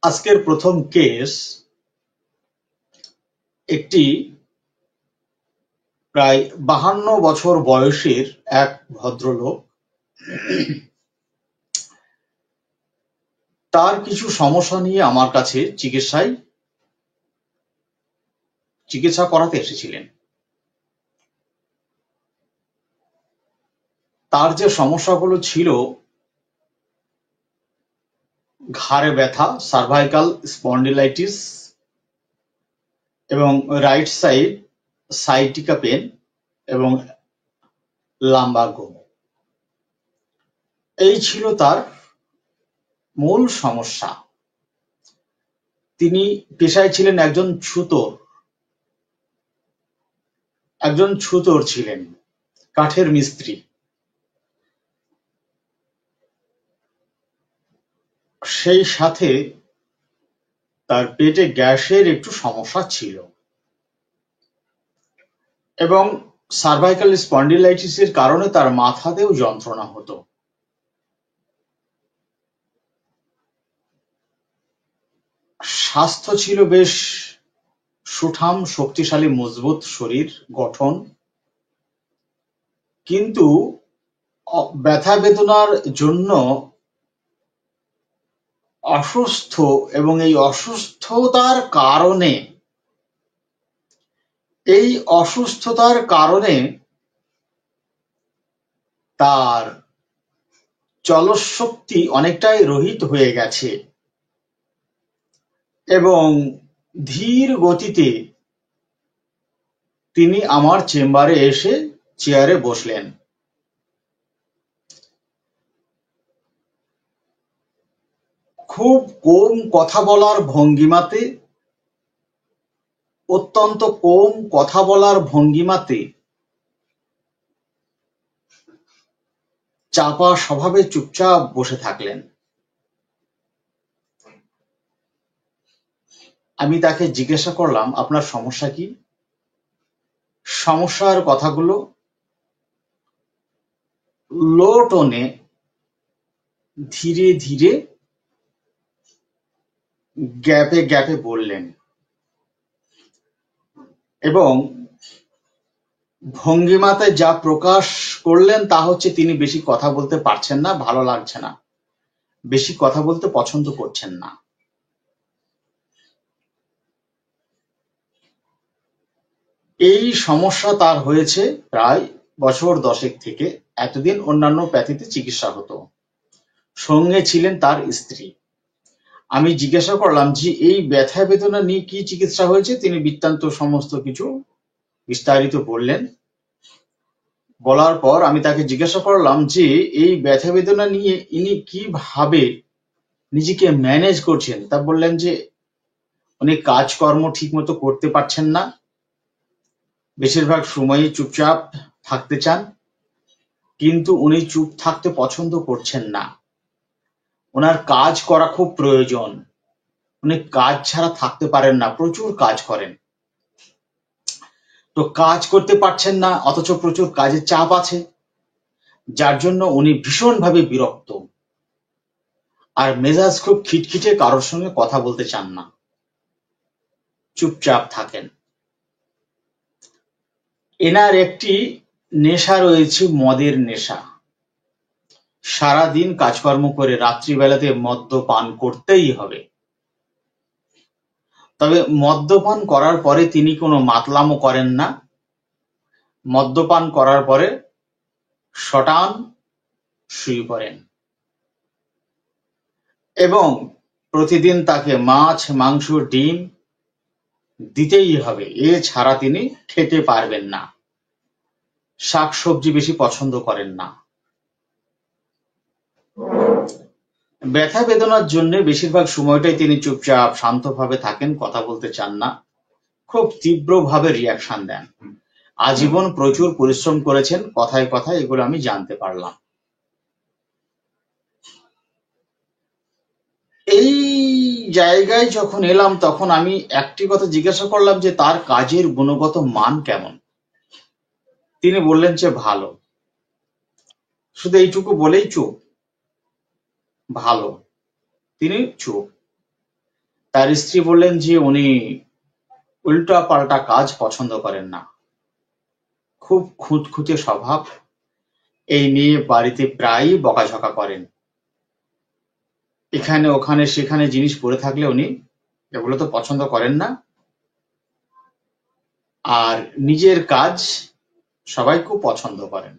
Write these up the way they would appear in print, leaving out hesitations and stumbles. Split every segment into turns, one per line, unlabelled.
আজকের প্রথম কেস একটি প্রায় 52 বছর বয়সের এক ভদ্রলোক। তার কিছু সমস্যা নিয়ে আমার কাছে চিকিৎসা করাতে এসেছিলেন। তার যে সমস্যাগুলো ছিল, ঘাড়ে ব্যথা, সার্ভাইকাল স্পন্ডিলাইটিস এবং রাইট সাইড সাইটিকা পেন এবং লাম্বাগো, এই ছিল তার মূল সমস্যা। তিনি পেশায় ছিলেন একজন ছুতোর ছিলেন, কাঠের মিস্ত্রি। সেই সাথে তার পেটে গ্যাসের একটু সমস্যা ছিল এবং সার্ভাইকাল স্পন্ডিলাইটিসের কারণে তার মাথাতেও যন্ত্রণা হতো। স্বাস্থ্য ছিল বেশ সুঠাম, শক্তিশালী, মজবুত শরীর গঠন, কিন্তু ব্যথা বেদনার জন্য অসুস্থ এবং এই অসুস্থতার কারণে তার চলশক্তি অনেকটাই রহিত হয়ে গেছে এবং ধীর গতিতে তিনি আমার চেম্বারে এসে চেয়ারে বসলেন। খুব কম কথা বলার ভঙ্গিমাতে, অত্যন্ত কম কথা বলার ভঙ্গিমাতে, চাপা স্বভাবে চুপচাপ বসে থাকলেন। আমি তাকে জিজ্ঞাসা করলাম, আপনার সমস্যা কি? সমস্যার কথাগুলো লো টোনে ধীরে ধীরে গ্যাপে গ্যাপে বললেন এবং ভঙ্গিমাতে যা প্রকাশ করলেন তা হচ্ছে তিনি বেশি কথা বলতে পারছেন না, ভালো লাগছে না, বেশি কথা বলতে পছন্দ করছেন না। এই সমস্যা তার হয়েছে প্রায় বছর 10 থেকে। এতদিন অন্যান্য প্যাথিতে চিকিৎসা হতো, সঙ্গে ছিলেন তার স্ত্রী। আমি জিজ্ঞাসা করলাম যে এই ব্যথা বেদনা নিয়ে কি চিকিৎসা হয়েছে। তিনি বৃত্তান্ত সমস্ত কিছু বিস্তারিত বললেন। বলার পর আমি তাকে জিজ্ঞাসা করলাম যে এই ব্যথা বেদনা নিয়ে ইনি কিভাবে নিজেকে ম্যানেজ করছেন। তা বললেন যে উনি কাজকর্ম ঠিক মতো করতে পারছেন না, বেশিরভাগ সময়ই চুপচাপ থাকতে চান, কিন্তু উনি চুপ থাকতে পছন্দ করছেন না। ওনার কাজ করা খুব প্রয়োজন, উনি কাজ ছাড়া থাকতে পারেন না, প্রচুর কাজ করেন। তো কাজ করতে পারছেন না, অথচ প্রচুর কাজের চাপ আছে, যার জন্য উনি ভীষণভাবে বিরক্ত আর মেজাজ খুব খিটখিটে, কারোর সঙ্গে কথা বলতে চান না, চুপচাপ থাকেন। এনার একটি নেশা রয়েছে, মদের নেশা। সারাদিন কাজকর্ম করে রাত্রিবেলাতে মদ্যপান করতেই হবে। তবে মদ্যপান করার পরে তিনি কোনো মাতলামো করেন না। মদ্যপান করার পরে শটান শুয়ে পড়েন এবং প্রতিদিন তাকে মাছ, মাংস, ডিম দিতেই হবে, এছাড়া তিনি খেতে পারবেন না। শাকসবজি বেশি পছন্দ করেন না। ব্যথা বেদনার জন্য বেশিরভাগ সময়টাই তিনি চুপচাপ শান্তভাবে থাকেন, কথা বলতে চান না, খুব তীব্রভাবে রিয়াকশন দেন। আজীবন প্রচুর পরিশ্রম করেছেন, কথায় কথায় এগুলো আমি জানতে পারলাম। এই জায়গায় যখন এলাম তখন আমি একটি কথা জিজ্ঞাসা করলাম যে তার কাজের গুণগত মান কেমন। তিনি বললেন যে ভালো। শুধু এইটুকু বলেই চুপ, ভালো। তিনি চুপ। তার স্ত্রী বললেন যে উনি উল্টা পাল্টা কাজ পছন্দ করেন না, খুব খুঁতখুঁতে স্বভাব, এই নিয়ে বাড়িতে প্রায়ই বকাঝকা করেন, এখানে ওখানে সেখানে জিনিস পড়ে থাকলে উনি এগুলো তো পছন্দ করেন না, আর নিজের কাজ সবাই খুব পছন্দ করেন।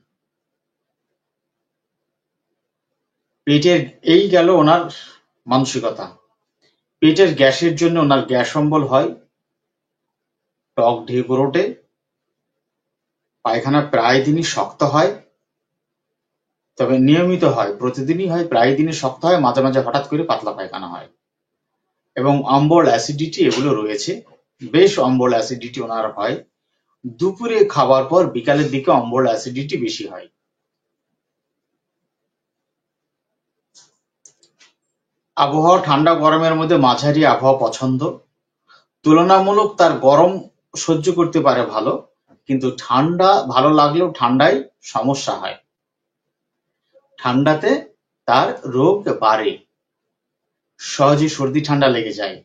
পেটের এই গেল ওনার মানসিকতা। পেটের গ্যাসের জন্য ওনার গ্যাস অম্বল হয়, টক ঢেকুর ওঠে, পায়খানা প্রায় দিনই শক্ত হয়, তবে নিয়মিত হয়, প্রতিদিনই হয়, প্রায় দিনই শক্ত হয়, মাঝে মাঝে হঠাৎ করে পাতলা পায়খানা হয়, এবং অম্বল অ্যাসিডিটি এগুলো রয়েছে, বেশ অম্বল অ্যাসিডিটি ওনার হয়। দুপুরে খাবার পর বিকালের দিকে অম্বল অ্যাসিডিটি বেশি হয়। আবহাওয়া ঠান্ডা গরমের মধ্যে মাঝারি আবহাওয়া পছন্দ, তুলনামূলক তার গরম সহ্য করতে পারে ভালো, কিন্তু ঠান্ডা ভালো লাগলেও ঠান্ডায় সমস্যা হয়, ঠান্ডাতে তার রোগ বাড়ে, সহজে সর্দি ঠান্ডা লেগে যায়,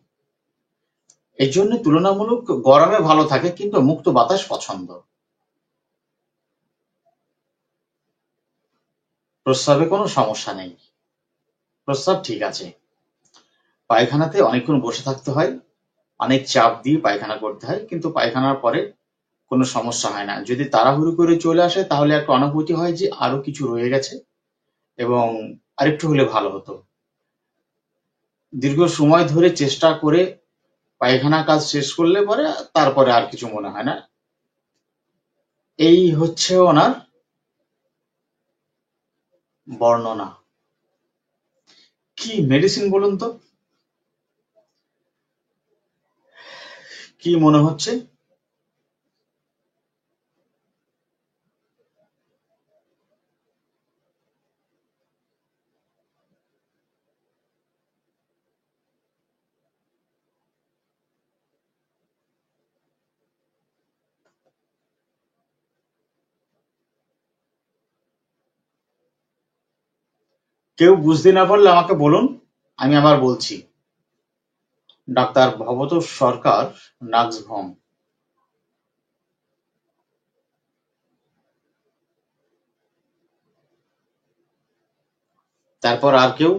এই জন্য তুলনামূলক গরমে ভালো থাকে, কিন্তু মুক্ত বাতাস পছন্দ। প্রস্রাবে কোনো সমস্যা নেই, প্রস্রাব ঠিক আছে। পায়খানাতে অনেকক্ষণ বসে থাকতে হয়, অনেক চাপ দিয়ে পায়খানা করতে হয়, কিন্তু পায়খানার পরে কোনো সমস্যা হয় না। যদি তাড়াহুড়ো করে চলে আসে তাহলে একটা অনুভূতি হয় যে আরো কিছু রয়ে গেছে এবং আরেকটু হলে ভালো হতো। দীর্ঘ সময় ধরে চেষ্টা করে পায়খানা কাজ শেষ করলে পরে তারপরে আর কিছু মনে হয় না। এই হচ্ছে ওনার বর্ণনা। কি মেডিসিন বলুন তো, কি মনে হচ্ছে? কেউ বুঝতে না পারলে আমাকে বলুন, আমি আবার বলছি। ডাক্তার ভবতোষ সরকার, নাক্সভম। তারপর আর কেউ?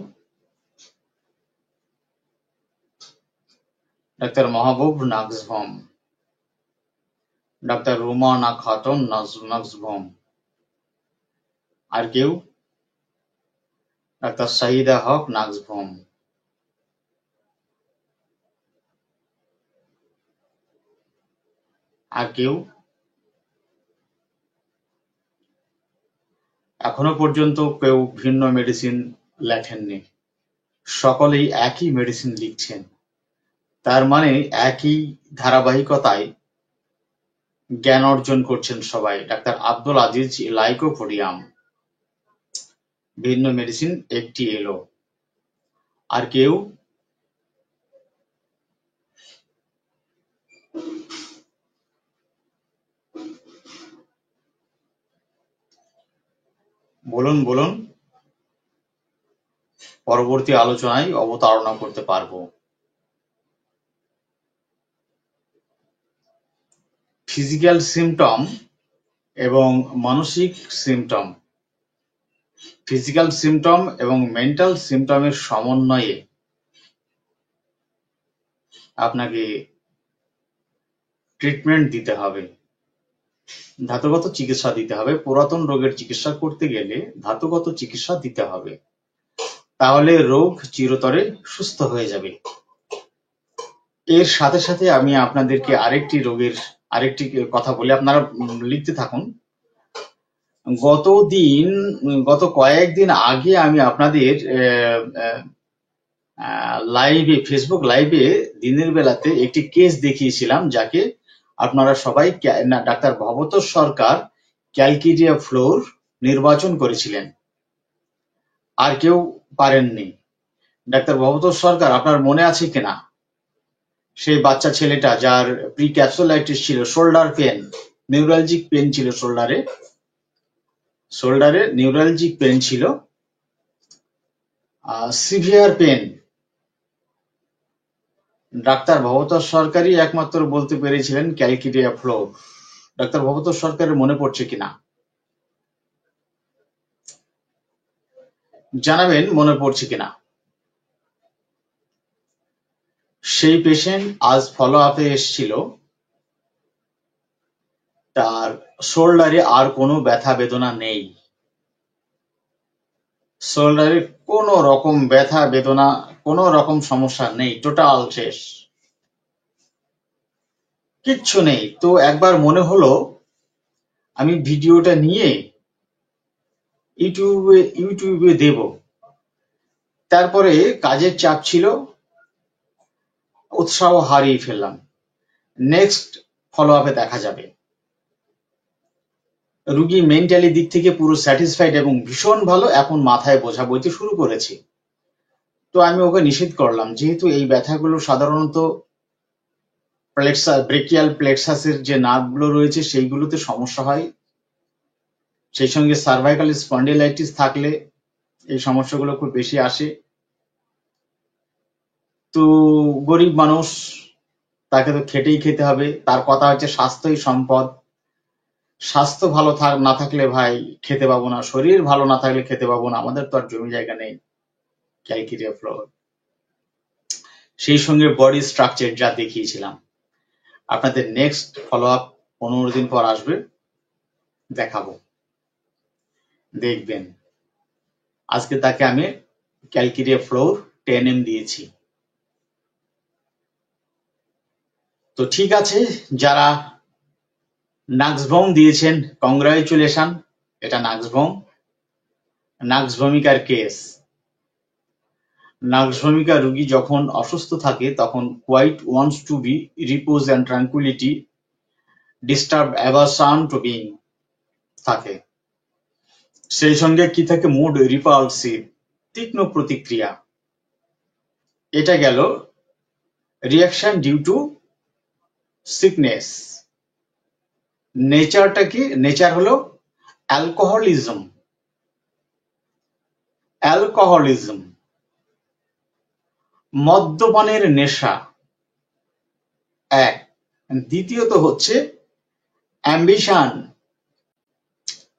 ডাক্তার মাহবুব, নাক্সভম। ডাক্তার রুমানা খাতুন, নাক্সভম। আর কেউ? ডাক্তার শাহিদা হক, নাক্সভম। আর কেউ? এখনো পর্যন্ত কেউ ভিন্ন মেডিসিন লেখেননি, সকলেই একই মেডিসিন লিখছেন, তার মানে একই ধারাবাহিকতায় জ্ঞান অর্জন করছেন সবাই। Doctor Abdul Aziz, lycopodium. ভিন্ন মেডিসিন একটি এলো। আর কেউ? বলুন বলুন, পরবর্তী আলোচনায় অবতারণা করতে পারবো। ফিজিক্যাল সিমটম এবং মানসিক সিমটম, ফিজিক্যাল সিমটম এবং মেন্টাল সিমটমের সমন্বয়ে আপনাকে ট্রিটমেন্ট দিতে হবে, ধাতুগত চিকিৎসা দিতে হবে। পুরাতন রোগের চিকিৎসা করতে গেলে ধাতুগত চিকিৎসা দিতে হবে, তাহলে রোগ চিরতরে সুস্থ হয়ে যাবে। এর সাথে সাথে আমি আপনাদেরকে আরেকটি কথা বলি, আপনারা লিখতে থাকুন। গত কয়েকদিন আগে আমি আপনাদের লাইভে, ফেসবুক লাইভে দিনের বেলাতে একটি কেস দেখিয়েছিলাম, যাকে আপনারা সবাই ডাক্তার ভবতোষ সরকার ক্যালকেরিয়া ফ্লোর নির্বাচন করেছিলেন, আর কেউ পারেননি। ডাক্তার ভবতোষ সরকার, আপনার মনে আছে কিনা সেই বাচ্চা ছেলেটা যার প্রি ক্যাপসুলাইটিস ছিল, শোল্ডার পেন, নিউরালজিক পেন ছিল, শোল্ডারে নিউরালজিক পেন ছিল, সিভিয়ার পেন, ডাক্তার ভবতোষ সরকারই একমাত্র বলতে পেরেছিলেন ক্যালকেরিয়া ফ্লোর। ডাক্তার ভবতোষ সরকারের মনে পড়ছে কিনা জানাবেন, মনে পড়ছে কিনা। সেই পেশেন্ট আজ ফলো আপে এসেছিল, তার শোল্ডারে আর কোনো ব্যথা বেদনা নেই। শোল্ডারে কোনো রকম ব্যথা বেদনা, কোনো রকম সমস্যা নেই, টোটাল শেষ, কিচ্ছু নেই। তো একবার মনে হলো আমি ভিডিওটা নিয়ে ইউটিউবে দেব। তারপরে কাজের চাপ ছিল, উৎসাহ হারিয়ে ফেললাম। নেক্সট ফলো আপে দেখা যাবে। রুগী মেন্টালি দিক থেকে পুরো স্যাটিসফাইড এবং ভীষণ ভালো, এখন মাথায় বোঝা বইতে শুরু করেছে। তো আমি ওকে নিষেধ করলাম, যেহেতু এই ব্যথাগুলো সাধারণত ব্রেকিয়াল প্লেক্সাসের যে নার্ভগুলো রয়েছে সেইগুলোতে সমস্যা হয়, সেই সঙ্গে সার্ভাইকাল স্পন্ডিলাইটিস থাকলে এই সমস্যাগুলো খুব বেশি আসে। তো গরিব মানুষ, তাকে তো খেটেই খেতে হবে। তার কথা হচ্ছে স্বাস্থ্যই সম্পদ। স্বাস্থ্য ভালো না থাকলে ভাই খেতে পাবো না, শরীর ভালো না থাকলে খেতে পাবো না। আমাদের তো আর জমি জায়গা নেই ক্যালকেরিয়া ফ্লোর। সেই সঙ্গে বডি স্ট্রাকচার যা দেখিয়েছিলাম। আপনাদের নেক্সট ফলো আপ 15 দিন পর আসবে, দেখাবো, দেখবেন। আজকে তাকে আমি ক্যালকেরিয়া ফ্লোর 10M দিয়েছি। তো ঠিক আছে, যারা নাক্সভম দিয়েছেন কংগ্রাচুলেশন। এটা নাক্সভমিকার কেস। নাক্সভমিকা রোগী যখন অসুস্থ থাকে তখন quiet wants to be repose and tranquility, disturb aversion to being থাকে। সেই সঙ্গে কি থাকে, মুড রিপালসিভ, তীক্ষ্ণ প্রতিক্রিয়া। এটা গেল রিয়াকশন ডিউ টু সিকনেস। নেচারটা কি? নেচার হলো অ্যালকোহলিজম। অ্যালকোহলিজম, মদ্যপানের নেশা এক। দ্বিতীয়ত হচ্ছে অ্যাম্বিশন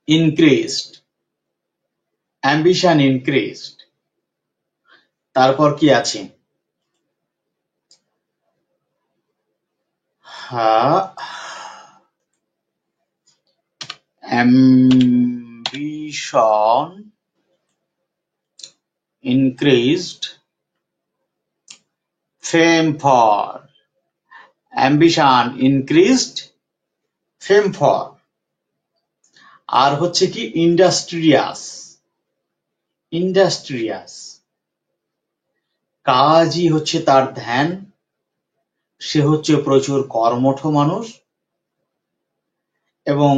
ইনক্রিজড, অ্যাম্বিশন ইনক্রিজড। তারপর কি আছে, ambition increased, fame for, ambition increased, fame for। আর হচ্ছে কি ইন্ডাস্ট্রিয়াস, ইন্ডাস্ট্রিয়াস, কাজই হচ্ছে তার ধ্যান। সে হচ্ছে প্রচুর কর্মঠ মানুষ এবং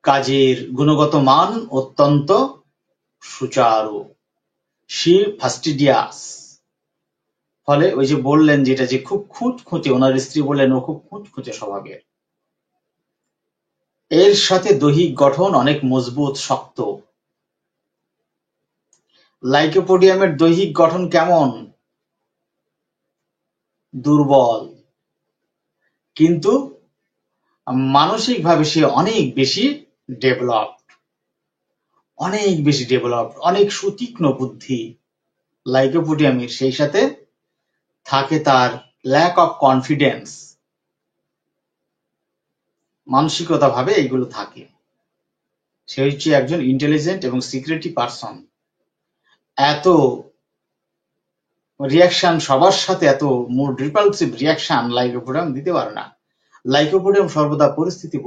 কাজের গুণগত মান অত্যন্ত সুচারু। সে ফাস্টিডিয়াস। ফলে ওই যে বললেন যেটা যে খুব খুঁতখুঁতে, ওনার স্ত্রী বললেন ও খুব খুঁতখুঁতে স্বভাবের। এর সাথে দৈহিক গঠন অনেক মজবুত, শক্ত। লাইকোপোডিয়ামের দৈহিক গঠন কেমন? দুর্বল। কিন্তু মানসিকভাবে সে অনেক বেশি ডেভেলপড, অনেক বেশি ডেভেলপড, অনেক সুতীক্ষ্ণ বুদ্ধি লাইকোপোডিয়ামের। সেই সাথে থাকে তার ল্যাক অফ কনফিডেন্স, মানসিকতা ভাবে এইগুলো থাকে। সে হচ্ছে একজন ইন্টেলিজেন্ট এবং সিক্রেটিভ পারসন। এত রিয়াকশন সবার সাথে, এত মোর রিপালসিভ রিয়াকশন লাইকোপোডিয়াম দিতে পারে না। লাইকোপোডিয়াম সর্বদা পরিস্থিতি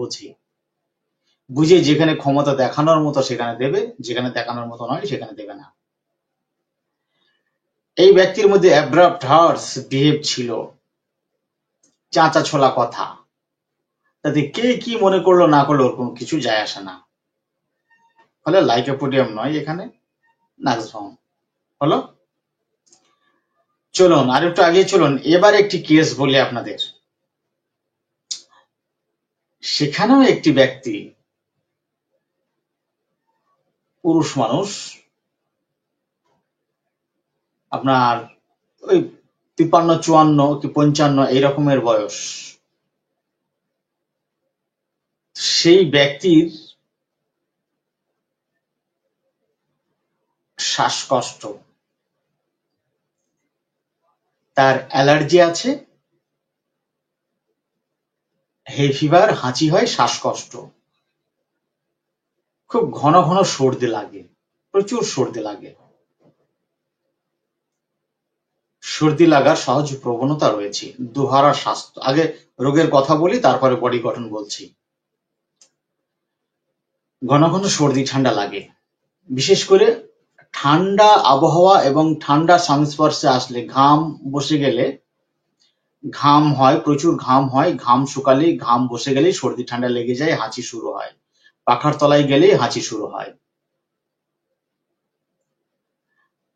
বুঝে যেখানে ক্ষমতা দেখানোর মতো সেখানে দেবে, যেখানে দেখানোর মতো নয় সেখানে দেবে না। এই ব্যক্তির মধ্যে অ্যাব্রাপ্ট হার্স বিহেভ ছিল, চাঁচা ছোলা কথা। তাতে কে কি মনে করলো না করলো ওর কোনো কিছু যায় আসে না। ফলে লাইকোপোডিয়াম নয়, এখানে নাক্সভম হলো। চলুন আর একটু আগে চলুন, এবার একটি কেস বলি আপনাদের। সেখানেও একটি ব্যক্তি, পুরুষ মানুষ, আপনার ওই 53, 54 কি 55 এই রকমের বয়স। সেই ব্যক্তির শ্বাসকষ্ট, তার অ্যালার্জি আছে, হে ফিভার, হাঁচি হয়, শ্বাসকষ্ট, খুব ঘন ঘন সর্দি লাগে, প্রচুর সর্দি লাগে, সর্দি লাগার সহজ প্রবণতা রয়েছে। দুহারা স্বাস্থ্য, আগে রোগের কথা বলি তারপরে বডি গঠন বলছি। ঘন ঘন সর্দি ঠান্ডা লাগে, বিশেষ করে ঠান্ডা আবহাওয়া এবং ঠান্ডার সংস্পর্শে আসলে, ঘাম বসে গেলে, ঘাম হয়, প্রচুর ঘাম হয়, ঘাম শুকালে, ঘাম বসে গেলেই সর্দি ঠান্ডা লেগে যায়, হাঁচি শুরু হয়, পাখার তলায় গেলেই হাঁচি শুরু হয়,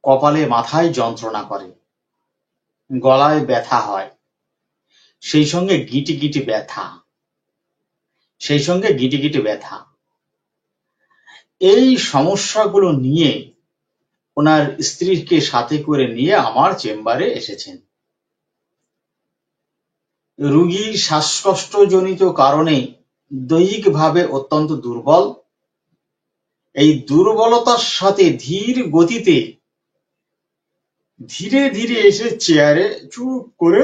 কপালে মাথায় যন্ত্রণা করে, গলায় ব্যথা হয়, সেই সঙ্গে গিটি গিটি ব্যথা, সেই সঙ্গে গিটি গিটি ব্যথা। এই সমস্যাগুলো নিয়ে ওনার স্ত্রীকে সাথে করে নিয়ে আমার চেম্বারে এসেছেন। রোগী শ্বাসকষ্টজনিত কারণে দৈহিকভাবে অত্যন্ত দুর্বল। এই দুর্বলতার সাথে ধীর গতিতে ধীরে ধীরে এসে চেয়ারে চুপ করে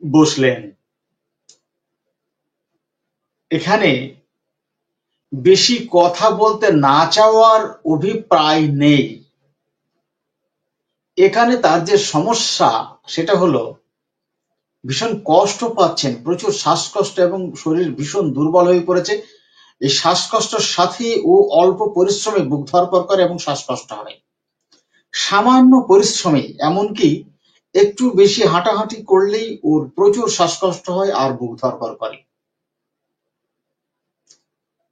বসলেন। এখানে বেশি কথা বলতে না চাওয়ার অভিপ্রায় নেই। এখানে তার যে সমস্যা সেটা হলো ভীষণ কষ্ট পাচ্ছেন, প্রচুর শ্বাসকষ্ট এবং শরীর ভীষণ দুর্বল হয়ে পড়েছে। এই শ্বাসকষ্টের সাথে ও অল্প পরিশ্রমে বুক ধড়ফড় করে এবং শ্বাসকষ্ট হয়। সামান্য পরিশ্রমে, এমনকি একটু বেশি হাঁটাহাঁটি করলেই ওর প্রচুর শ্বাসকষ্ট হয় আর বুক ধড়ফড় করে,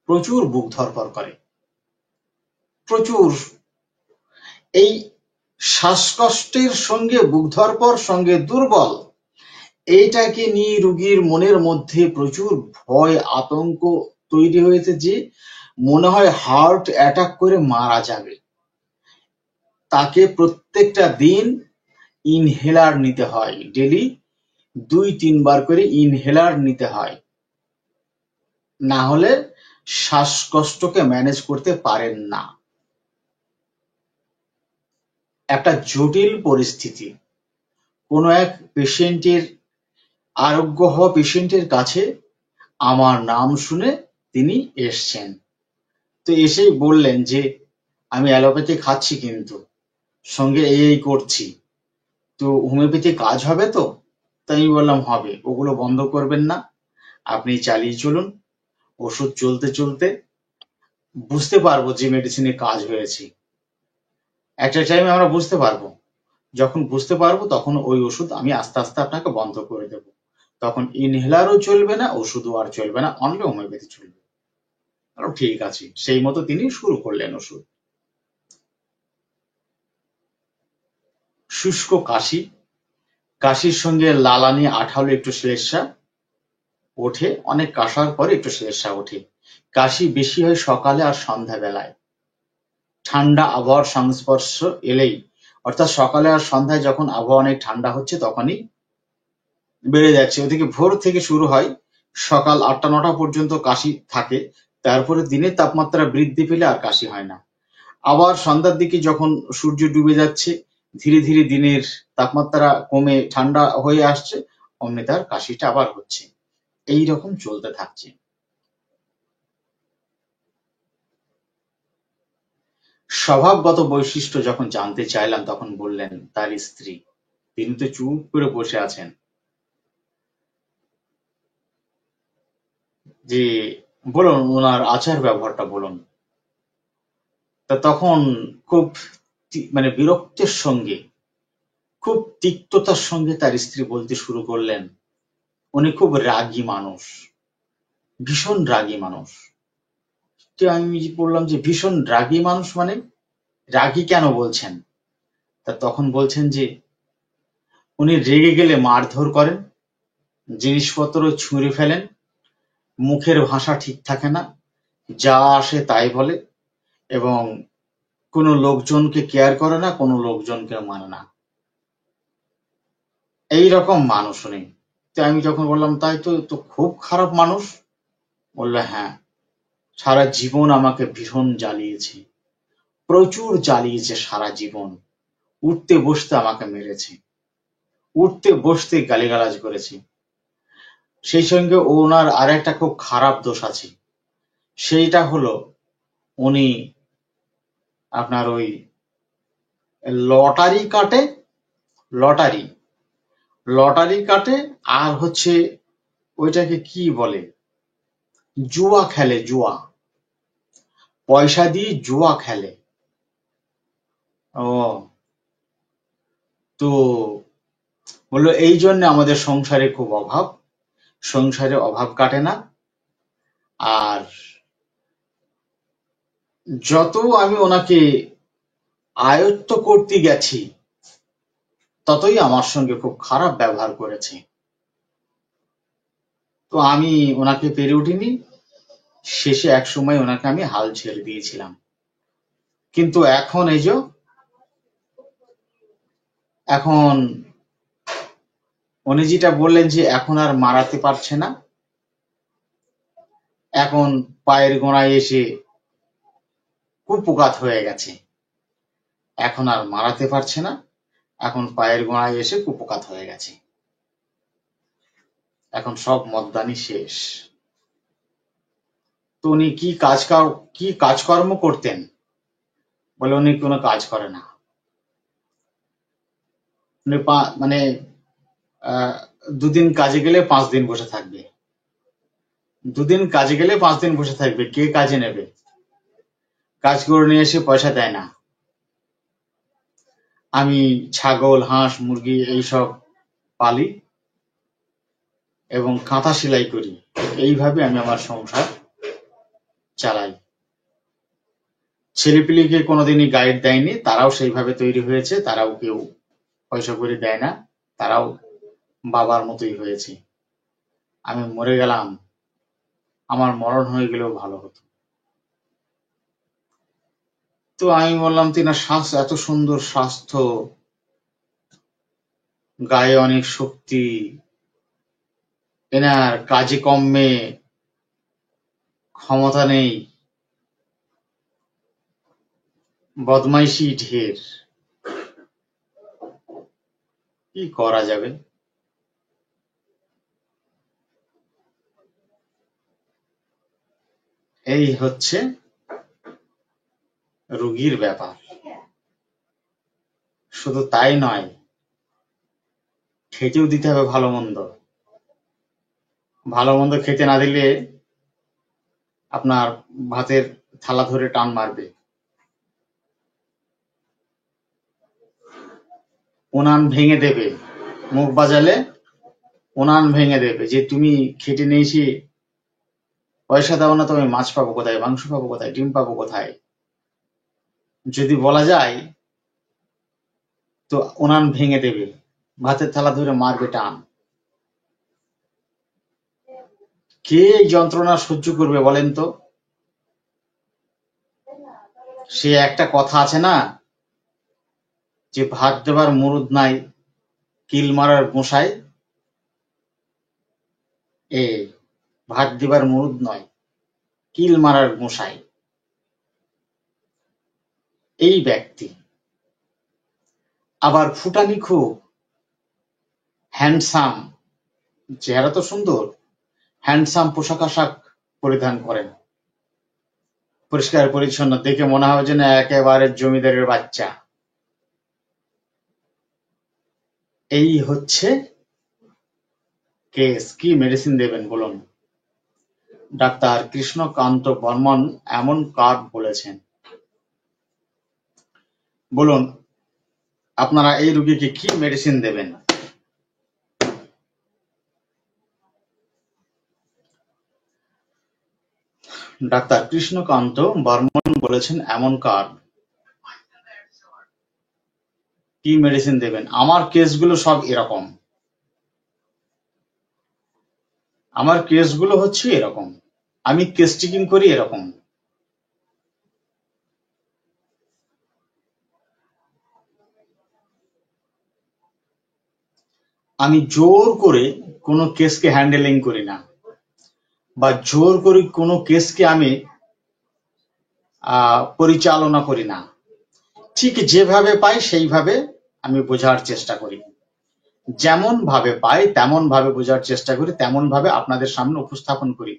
প্রচুর বুক ধড়ফড় করে, প্রচুর। এই শ্বাসকষ্টের সঙ্গে বুক ধড়ফড়, সঙ্গে দুর্বল, এইটাকে নিয়ে রোগীর মনের মধ্যে প্রচুর ভয়, আতঙ্ক তৈরি হয়েছে যে মনে হয় হার্ট অ্যাটাক করে মারা যাবে। তাকে প্রত্যেকটা দিন ইনহেলার নিতে হয়, ডেলি 2-3 বার করে ইনহেলার নিতে হয়, না হলে শ্বাসকষ্টকে ম্যানেজ করতে পারেন না। একটা জটিল পরিস্থিতি। কোনো এক পেশেন্টের, আরোগ্য হওয়া পেশেন্টের কাছে আমার নাম শুনে তিনি এসছেন। তো এসেই বললেন যে আমি অ্যালোপ্যাথি খাচ্ছি, কিন্তু সঙ্গে এই করছি, তো হোমিওপ্যাথি কাজ হবে তো? তাই আমি বললাম হবে, ওগুলো বন্ধ করবেন না, আপনি চালিয়ে চলুন। ওষুধ চলতে চলতে বুঝতে পারবো যে মেডিসিনে কাজ হয়েছে। একটা টাইমে আমরা বুঝতে পারবো, যখন বুঝতে পারবো তখন ওই ওষুধ আমি আস্তে আস্তে আপনাকে বন্ধ করে দেব। তখন ইনহেলারও চলবে না, ওষুধও আর চলবে না, অনলি হোমিওপ্যাথি চলবে। ঠিক আছে, সেই মতো তিনি শুরু করলেন ওষুধ। শুষ্ক কাশি, কাশির সঙ্গে লালানি, আঠালো একটু শ্লেষ্মা ওঠে, অনেক কাশার পরে একটু শ্লেষ্মা ওঠে। কাশি বেশি হয় সকালে আর সন্ধ্যাবেলায়, ঠান্ডা আবহাওয়ার সংস্পর্শ এলেই, অর্থাৎ সকালে আর সন্ধ্যায় যখন আবহাওয়া অনেক ঠান্ডা হচ্ছে তখনই বেড়ে যাচ্ছে। ওদিকে ভোর থেকে শুরু হয়, সকাল 8টা-9টা পর্যন্ত কাশি থাকে, তারপরে দিনের তাপমাত্রা বৃদ্ধি পেলে আর কাশি হয় না। আবার সন্ধ্যার দিকে যখন সূর্য ডুবে যাচ্ছে, ধীরে ধীরে দিনের তাপমাত্রা কমে ঠান্ডা হয়ে আসছে, অমনি তার কাশিটা আবার হচ্ছে। এই রকম চলতে থাকছে। স্বভাবগত বৈশিষ্ট্য যখন জানতে চাইলাম তখন বললেন তার স্ত্রী। তিনি তো চুপ করে বসে আছেন যে বলুন ওনার আচার ব্যবহারটা বলুন। তা তখন খুব মানে বিরক্তের সঙ্গে, খুব তিক্ততার সঙ্গে তার স্ত্রী বলতে শুরু করলেন, উনি খুব রাগী মানুষ, ভীষণ রাগী মানুষ। তো আমি বললাম যে ভীষণ রাগী মানুষ মানে রাগী কেন বলছেন? তা তখন বলছেন যে উনি রেগে গেলে মারধর করেন, জিনিসপত্র ছুঁড়ে ফেলেন, মুখের ভাষা ঠিক থাকে না, যা আসে তাই বলে, এবং কোনো লোকজনকে কেয়ার করে না, কোনো লোকজনকে মানে না। এইরকম মানুষ উনি। তো আমি যখন বললাম তাই তো, তো খুব খারাপ মানুষ, বললো হ্যাঁ, সারা জীবন আমাকে ভীষণ জ্বালিয়েছে, প্রচুর জ্বালিয়েছে সারা জীবন, উঠতে বসতে আমাকে মেরেছে, উঠতে বসতে গালিগালাজ করেছে। সেই সঙ্গে ওনার আর একটা খুব খারাপ দোষ আছে, সেইটা হলো উনি আপনার ওই লটারি কাটে, লটারি লটারি কাটে, আর হচ্ছে ওইটাকে কি বলে, জুয়া খেলে, জুয়া, পয়সা দিয়ে জুয়া খেলে। ও, তো বললো এই জন্য আমাদের সংসারে খুব অভাব, সংসারে অভাব কাটে না। আর যত আমি ওনাকে আয়ত্ত করতে গেছি, ততই আমার সঙ্গে খুব খারাপ ব্যবহার করেছে। তো আমি ওনাকে পেরে উঠিনি, শেষে এক সময় ওনাকে আমি হাল ছেড়ে দিয়েছিলাম। কিন্তু এখন এই যে, এখন উনি যেটা বললেন যে এখন আর মারাতে পারছে না, এখন পায়ের গোড়ায় এসে কুপোকাত হয়ে গেছে, এখন আর মারাতে পারছে না, এখন পায়ের গোড়ায় এসে কুপোকাত হয়ে গেছে, এখন সব মতদানি শেষ। তো উনি কি কাজকর্ম করতেন, বলে উনি কোনো কাজ করে না। উনি মানে দুদিন কাজে গেলে 5 দিন বসে থাকবে, দুদিন কাজে গেলে 5 দিন বসে থাকবে, কে কাজে নেবে, কাজ করে নিয়ে এসে পয়সা দেয় না। আমি ছাগল, হাঁস, মুরগি এইসব পালি এবং কাঁথা সেলাই করি, এইভাবে আমি আমার সংসার চালাই। ছেলেপিলেকে কোনোদিনই গাইড দেয়নি, তারাও সেইভাবে তৈরি হয়েছে, তারাও কেউ পয়সা করে দেয় না, তারাও বাবার মতোই হয়েছে। আমি মরে গেলাম, আমার মরণ হয়ে গেলেও ভালো হতো। তো আমি বললাম, তিনার স্বাস্থ্য এত সুন্দর, স্বাস্থ্য, গায়ে অনেক শক্তি, এনার কাজে কর্মে ক্ষমতা নেই, বদমাইশি ঢের, কি করা যাবে। এই হচ্ছে রুগীর ব্যাপার। শুধু তাই নয়, খেতেও দিতে হবে ভালো মন্দ, ভালো মন্দ খেতে না দিলে আপনার ভাতের থালা ধরে টান মারবে, উনান ভেঙে দেবে, মুখ বাজালে উনান ভেঙে দেবে, যে তুমি খেটে নিয়ে এসে পয়সা দাও না, তুমি মাছ পাবো কোথায়, মাংস পাবো কোথায়, ডিম পাবো কোথায়, যদি বলা যায় তো উনান ভেঙে দেবে, ভাতের থালা ধরে মারবে টান। কে এই যন্ত্রণা সহ্য করবে বলেন তো। সে একটা কথা আছে না, যে ভাত দেবার মুরুদ নাই, কিল মারার গোসাই। এ ভাত দিবার মুরুদ নয়, কিল মারার গোসাই এই ব্যক্তি। আবার ফুটানি খুব, হ্যান্ডসাম, চেহারা তো সুন্দর, হ্যান্ডসাম পোশাক আশাক পরিধান করেন, পরিষ্কার পরিচ্ছন্ন, দেখে মনে হবে যেন একেবারে জমিদারের বাচ্চা। এই হচ্ছে কেস। কি মেডিসিন দেবেন বলুন? ডাক্তার কৃষ্ণকান্ত বর্মন এমন কার্ড বলেছেন। বলুন আপনারা এই রোগীকে কি মেডিসিন দেবেন? ডাক্তার কৃষ্ণকান্ত বর্মন বলেছেন এমন কার্ড, কি মেডিসিন দেবেন? আমার কেসগুলো সব এরকম, আমার কেসগুলো হচ্ছে এরকম, আমি কেস টেকিং করি এরকম। আমি জোর করে কোনো কেসকে হ্যান্ডেলিং করি না, বা জোর করে কোনো কেসকে আমি পরিচালনা করি না। ঠিক যেভাবে পাই সেইভাবে আমি বোঝার চেষ্টা করি, যেমন ভাবে পাই তেমন ভাবে বোঝার চেষ্টা করি, তেমন ভাবে আপনাদের সামনে উপস্থাপন করি।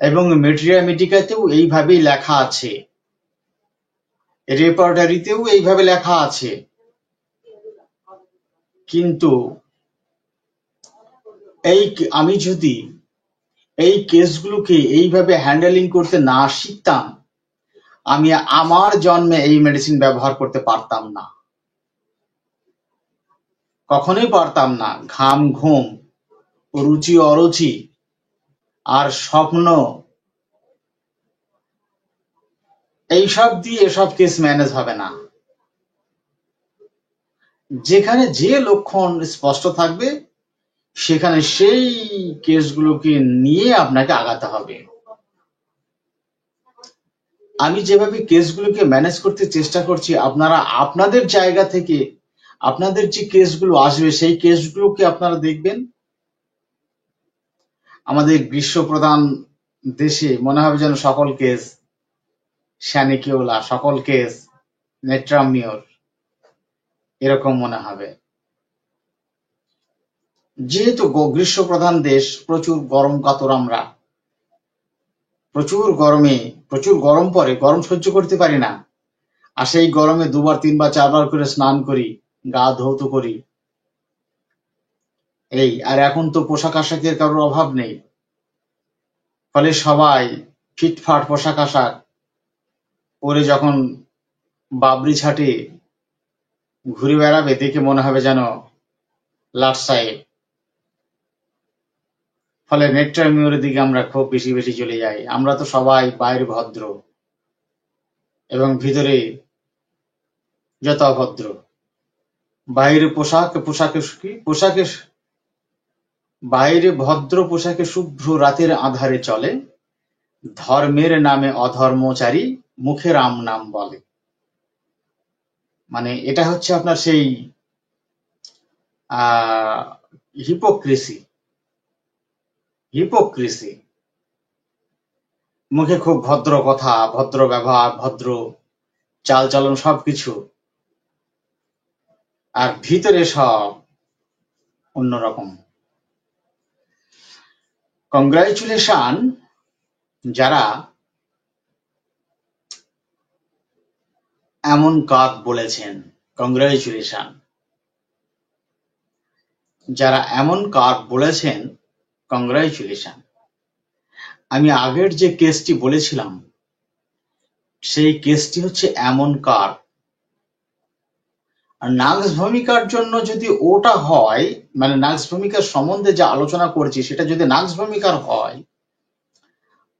এবং মেটেরিয়া মেডিকাতেও এইভাবেই লেখা আছে, রেপার্টারিতেও এইভাবে লেখা আছে। কিন্তু আমি যদি এই কেসগুলোকে এইভাবে হ্যান্ডেলিং করতে না শিখতাম, আমি আমার জন্মে এই মেডিসিন ব্যবহার করতে পারতাম না, কখনোই পারতাম না। ঘাম ঘুম, রুচি অরুচি আর স্বপ্ন, এইসব দিয়ে এসব কেস ম্যানেজ হবে না। যেখানে যে লক্ষণ স্পষ্ট থাকবে সেখানে সেই কেসগুলোকে নিয়ে আপনাকে আগাতে হবে। আমি যেভাবে কেসগুলোকে ম্যানেজ করতে চেষ্টা করছি, আপনারা আপনাদের জায়গা থেকে আপনাদের যে কেসগুলো আসবে সেই কেসগুলোকে আপনারা দেখবেন। আমাদের গ্রীষ্মপ্রধান দেশে মনে হবে যেন সকল কেস শ্যানিকিওলা, সকল কেস নেট্রামিওর, এরকম মনে হবে। যেহেতু গ্রীষ্মপ্রধান দেশ, প্রচুর গরম কাতর আমরা, প্রচুর গরম পড়ে, গরম সহ্য করতে পারি না। আর সেই গরমে 2বার 3বার 4বার করে স্নান করি, গা ধৌত করি। আর এখন তো পোশাক আশাকের কারোর অভাব নেই, ফলে সবাই ফিটফাট পোশাক আশাক পরে যখন বাবরি ছাটে ঘুরে বেড়াবে, দেখে মনে হবে যেন লাট সাহেব। ফলে নেট্রামিওরের দিকে আমরা খুব বেশি বেশি চলে যাই। আমরা তো সবাই বাইরে ভদ্র এবং ভিতরে যত অভদ্র। বাইরে বাইরে ভদ্র পোশাকে শুভ্র রাতের আধারে চলে, ধর্মের নামে অধর্মচারী মুখে রাম নাম বলে। মানে এটা হচ্ছে আপনার সেই হিপোক্রেসি। মুখে খুব ভদ্র কথা, ভদ্র ব্যবহার, ভদ্র চালচলন সবকিছু, আর ভিতরে সব অন্যরকম। কংগ্রাচুলেশন যারা এমন কাজ বলেছেন, কংগ্রাচুলেশন যারা এমন কাজ বলেছেন, কংগ্রাচুলেশন। আমি আগের যে কেসটি বলেছিলাম সেই কেসটি হচ্ছে এমন কার। আর নাক্স ভূমিকার জন্য যদি ওটা হয়, মানে নাক্স ভূমিকার সম্বন্ধে যা আলোচনা করছি সেটা যদি নাক্স ভূমিকার হয়,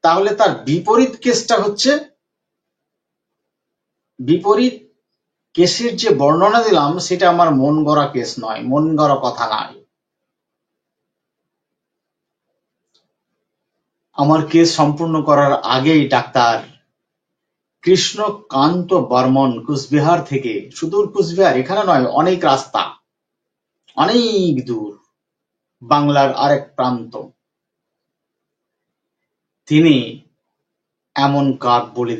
তাহলে তার বিপরীত কেসটা হচ্ছে, বিপরীত কেসের যে বর্ণনা দিলাম সেটা আমার মন গড়া কেস নয়, মন গড়া কথা নয়। আমার কেস সম্পূর্ণ করার আগেই ডাক্তার কৃষ্ণকান্ত বর্মন কুচবিহার থেকে, সুদূর কুচবিহার, এখানে নয়, অনেক রাস্তা, অনেক দূর, বাংলার আরেক প্রান্ত, তিনি এমন কাজ বলে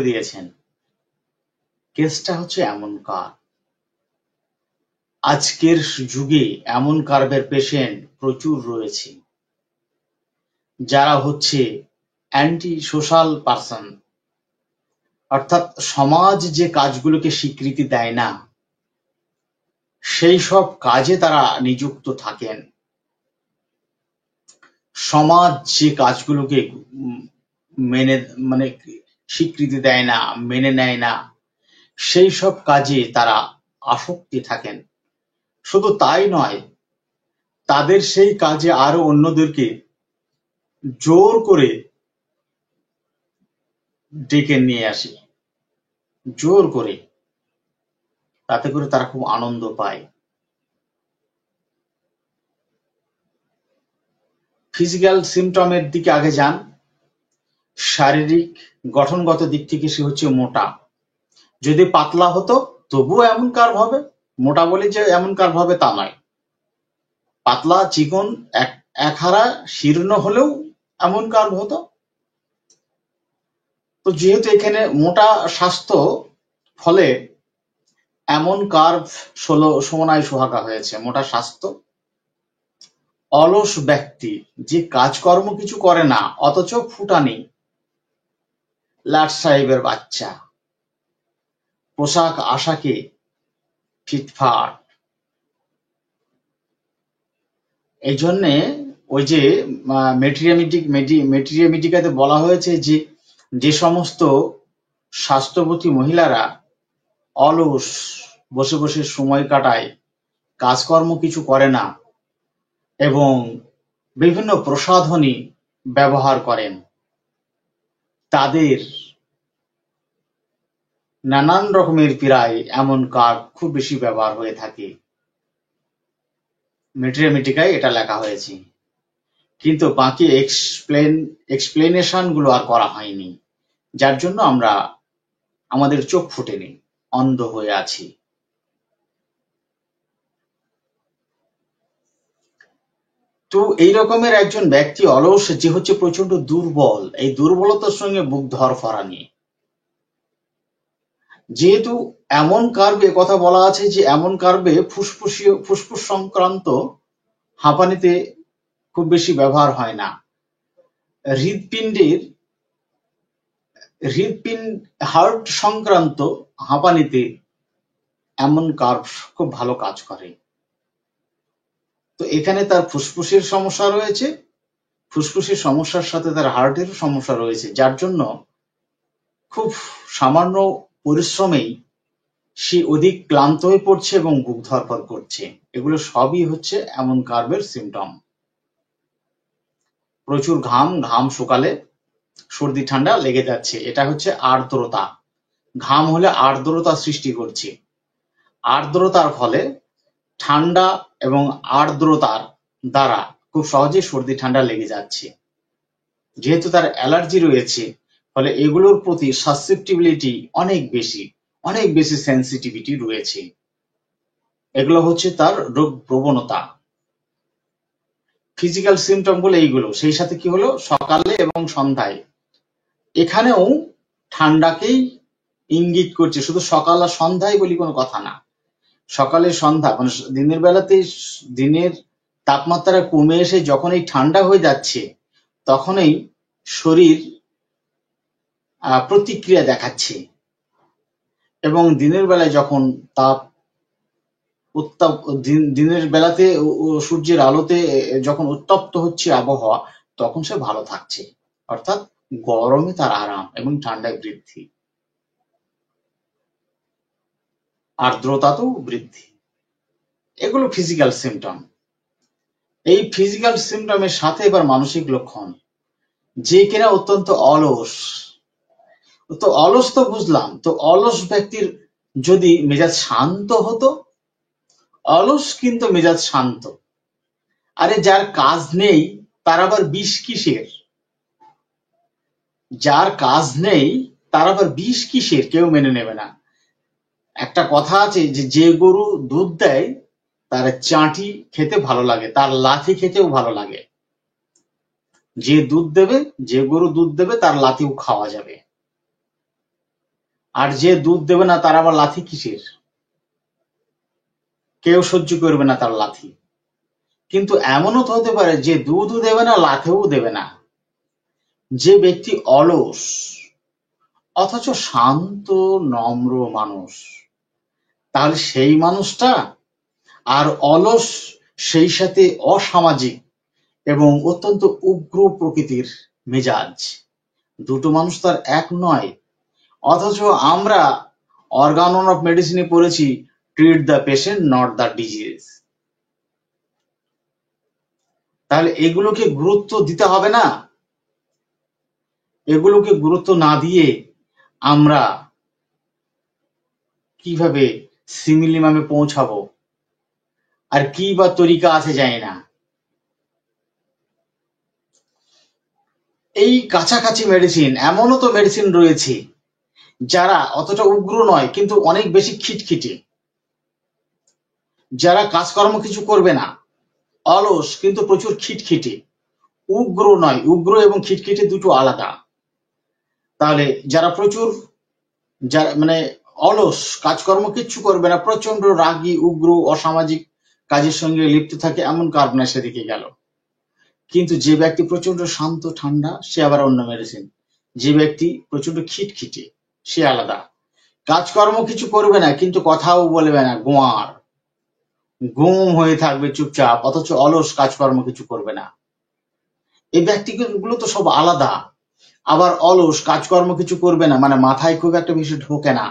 দিয়েছেন। কেসটা হচ্ছে এমন কার। আজকের যুগে এমন কার্ভের পেশেন্ট প্রচুর রয়েছে, যারা হচ্ছে অ্যান্টি সোশ্যাল পারসন, অর্থাৎ সমাজ যে কাজগুলোকে স্বীকৃতি দেয় না সেই সব কাজে তারা নিযুক্ত থাকেন। সমাজ যে কাজগুলোকে মেনে মানে স্বীকৃতি দেয় না, মেনে নেয় না, সেই সব কাজে তারা আসক্তি থাকেন। শুধু তাই নয়, তাদের সেই কাজে আরো অন্যদেরকে জোর করে ডেকে নিয়ে আসে, জোর করে, তাতে করে তারা খুব আনন্দ পায়। ফিজিক্যাল সিমটমের দিকে আগে যান। শারীরিক গঠনগত দিক থেকে সে হচ্ছে মোটা, যদি পাতলা হতো তবুও এমন কার্ভ হবে, মোটা বলে যে এমন কার্ভ হবে তা নয়। পাতলা চিকন একহারা শীর্ণ হলেও এমন কার্ভ হতো। তো যেহেতু এখানে মোটা স্বাস্থ্য, ফলে এমন কার্ভ সমনায় সোহাগা হয়েছে। মোটা স্বাস্থ্য, অলস ব্যক্তি, যে কাজকর্ম কিছু করে না অথচ ফুটানি, লাট সাহেবের বাচ্চা, পোশাক আশাকে ফিটফাট। এই জন্যে ওই যে মেটেরিয়ামিটিকাতে বলা হয়েছে যে যে সমস্ত স্বাস্থ্যবতী মহিলারা অলস, বসে বসে সময় কাটায়, কাজকর্ম কিছু করে না এবং বিভিন্ন প্রসাধনী ব্যবহার করেন, তাদের নানান রকমের পীড়ায় এমন কার্ভ খুব বেশি ব্যবহার হয়ে থাকে। মেটেরিয়ামিটিকায় এটা লেখা হয়েছে, কিন্তু বাকি এক্সপ্লেনেশন গুলো আর করা হয়নি, যার জন্য আমরা আমাদের চোখ ফুটেনি, অন্ধ হয়ে আছি। তো এই রকমের একজন ব্যক্তি অলস, যে হচ্ছে প্রচন্ড দুর্বল, এই দুর্বলতার সঙ্গে বুক ধরফরানি। যেহেতু এমন কার্ভে কথা বলা আছে যে এমন কার্ভে ফুসফুস সংক্রান্ত হাঁপানিতে খুব বেশি ব্যবহার হয় না। হার্ট সংক্রান্ত হাঁপানিতে এমন কার্ভ খুব ভালো কাজ করে। তো এখানে তার ফুসফুসের সমস্যা রয়েছে, ফুসফুসের সমস্যার সাথে তার হার্টেরও সমস্যা রয়েছে, যার জন্য খুব সামান্য পরিশ্রমেই সে অধিক ক্লান্ত হয়ে পড়ছে এবং বুক ধড়ফড় করছে। এগুলো সবই হচ্ছে এমন কার্ভের সিমটম। প্রচুর ঘাম শুকালে সর্দি ঠান্ডা লেগে যাচ্ছে, এটা হচ্ছে আর্দ্রতা। ঘাম হলে আর্দ্রতা সৃষ্টি করছে, আর্দ্রতার ফলে ঠান্ডা এবং আর্দ্রতার দ্বারা খুব সহজে সর্দি ঠান্ডা লেগে যাচ্ছে। যেহেতু তার অ্যালার্জি রয়েছে, ফলে এগুলোর প্রতি সাসেপ্টিবিলিটি অনেক বেশি সেন্সিটিভিটি রয়েছে। এগুলো হচ্ছে তার রোগ প্রবণতা। ফিজিক্যাল সিমটম বলে এইগুলো। সেই সাথে কি হলো, সকালে এবং সন্ধ্যায়, এখানেও ঠান্ডাকেই ইঙ্গিত করছে। শুধু সকাল আর সন্ধ্যায় বলি কোনো কথা না, সকালে সন্ধ্যা মানে দিনের বেলাতে দিনের তাপমাত্রা কমে এসে যখন এই ঠান্ডা হয়ে যাচ্ছে, তখনই শরীর প্রতিক্রিয়া দেখাচ্ছে। এবং দিনের বেলায় যখন দিনের বেলাতে সূর্যের আলোতে যখন উত্তপ্ত হচ্ছে আবহাওয়া, তখন সে ভালো থাকছে, অর্থাৎ গরমে তার আরাম এবং ঠান্ডায় বৃদ্ধি, আর্দ্রতাতেও বৃদ্ধি। এগুলো ফিজিক্যাল সিমটম। এই ফিজিক্যাল সিমটমের সাথে এবার মানসিক লক্ষণ, যে কিনা অত্যন্ত অলস। তো অলস তো বুঝলাম, তো অলস ব্যক্তির যদি মেজাজ শান্ত হতো, অলস কিন্তু মেজাজ শান্ত। আরে যার কাজ নেই তার আবার বিষ কিসের? যার কাজ নেই তার আবার বিষ কিসের? কেউ মেনে নেবে না। একটা কথা আছে যে গরু দুধ দেয় তার চাটি খেতে ভালো লাগে, তার লাথি খেতেও ভালো লাগে। যে গরু দুধ দেবে তার লাথিও খাওয়া যাবে, আর যে দুধ দেবে না তার আবার লাথি কিসের? কেউ সহ্য করবে না তার লাথি। কিন্তু এমনও তো হতে পারে যে দুধও দেবে না, লাথিও দেবে না, যে ব্যক্তি অলস অথচ শান্ত নম্র মানুষ, তাহলে সেই মানুষটা আর অলস, সেই সাথে অসামাজিক এবং অত্যন্ত উগ্র প্রকৃতির মেজাজ, দুটো মানুষ তার এক নয়। অথচ আমরা অর্গানন অফ মেডিসিনে পড়েছি, treat the patient not the disease. তাহলে এগুলোকে গুরুত্ব দিতে হবে না? এগুলোকে গুরুত্ব না দিয়ে আমরা কিভাবে সিমিলিমামে পৌঁছাবো? আর কি বা তরিকা আছে জানি না। এই কাছাকাছি মেডিসিন, এমনও তো মেডিসিন রয়েছে যারা অতটা উগ্র নয় কিন্তু অনেক বেশি খিটখিটে, যারা কাজকর্ম কিছু করবে না, অলস কিন্তু প্রচুর খিটখিটে, উগ্র নয়, উগ্র এবং খিটখিটে দুটো আলাদা। তাহলে যারা প্রচুর, যারা মানে অলস, কাজকর্ম কিচ্ছু করবে না, প্রচন্ড রাগী, উগ্র, অসামাজিক কাজের সঙ্গে লিপ্ত থাকে, এমন কারণে সেদিকে গেল। কিন্তু যে ব্যক্তি প্রচন্ড শান্ত ঠান্ডা, সে আবার অন্য মেডিসিন। যে ব্যক্তি প্রচন্ড খিটখিটে, সে আলাদা। কাজকর্ম কিছু করবে না কিন্তু কথাও বলবে না, গোয়ার গুম হয়ে থাকবে চুপচাপ, অথচ অলস, কাজকর্ম কিছু করবে না। এই ব্যক্তিগুলো তো সব আলাদা। আবার অলস, কাজকর্ম কিছু করবে না মানে মাথায় খুব একটা বেশি ঢোকে না,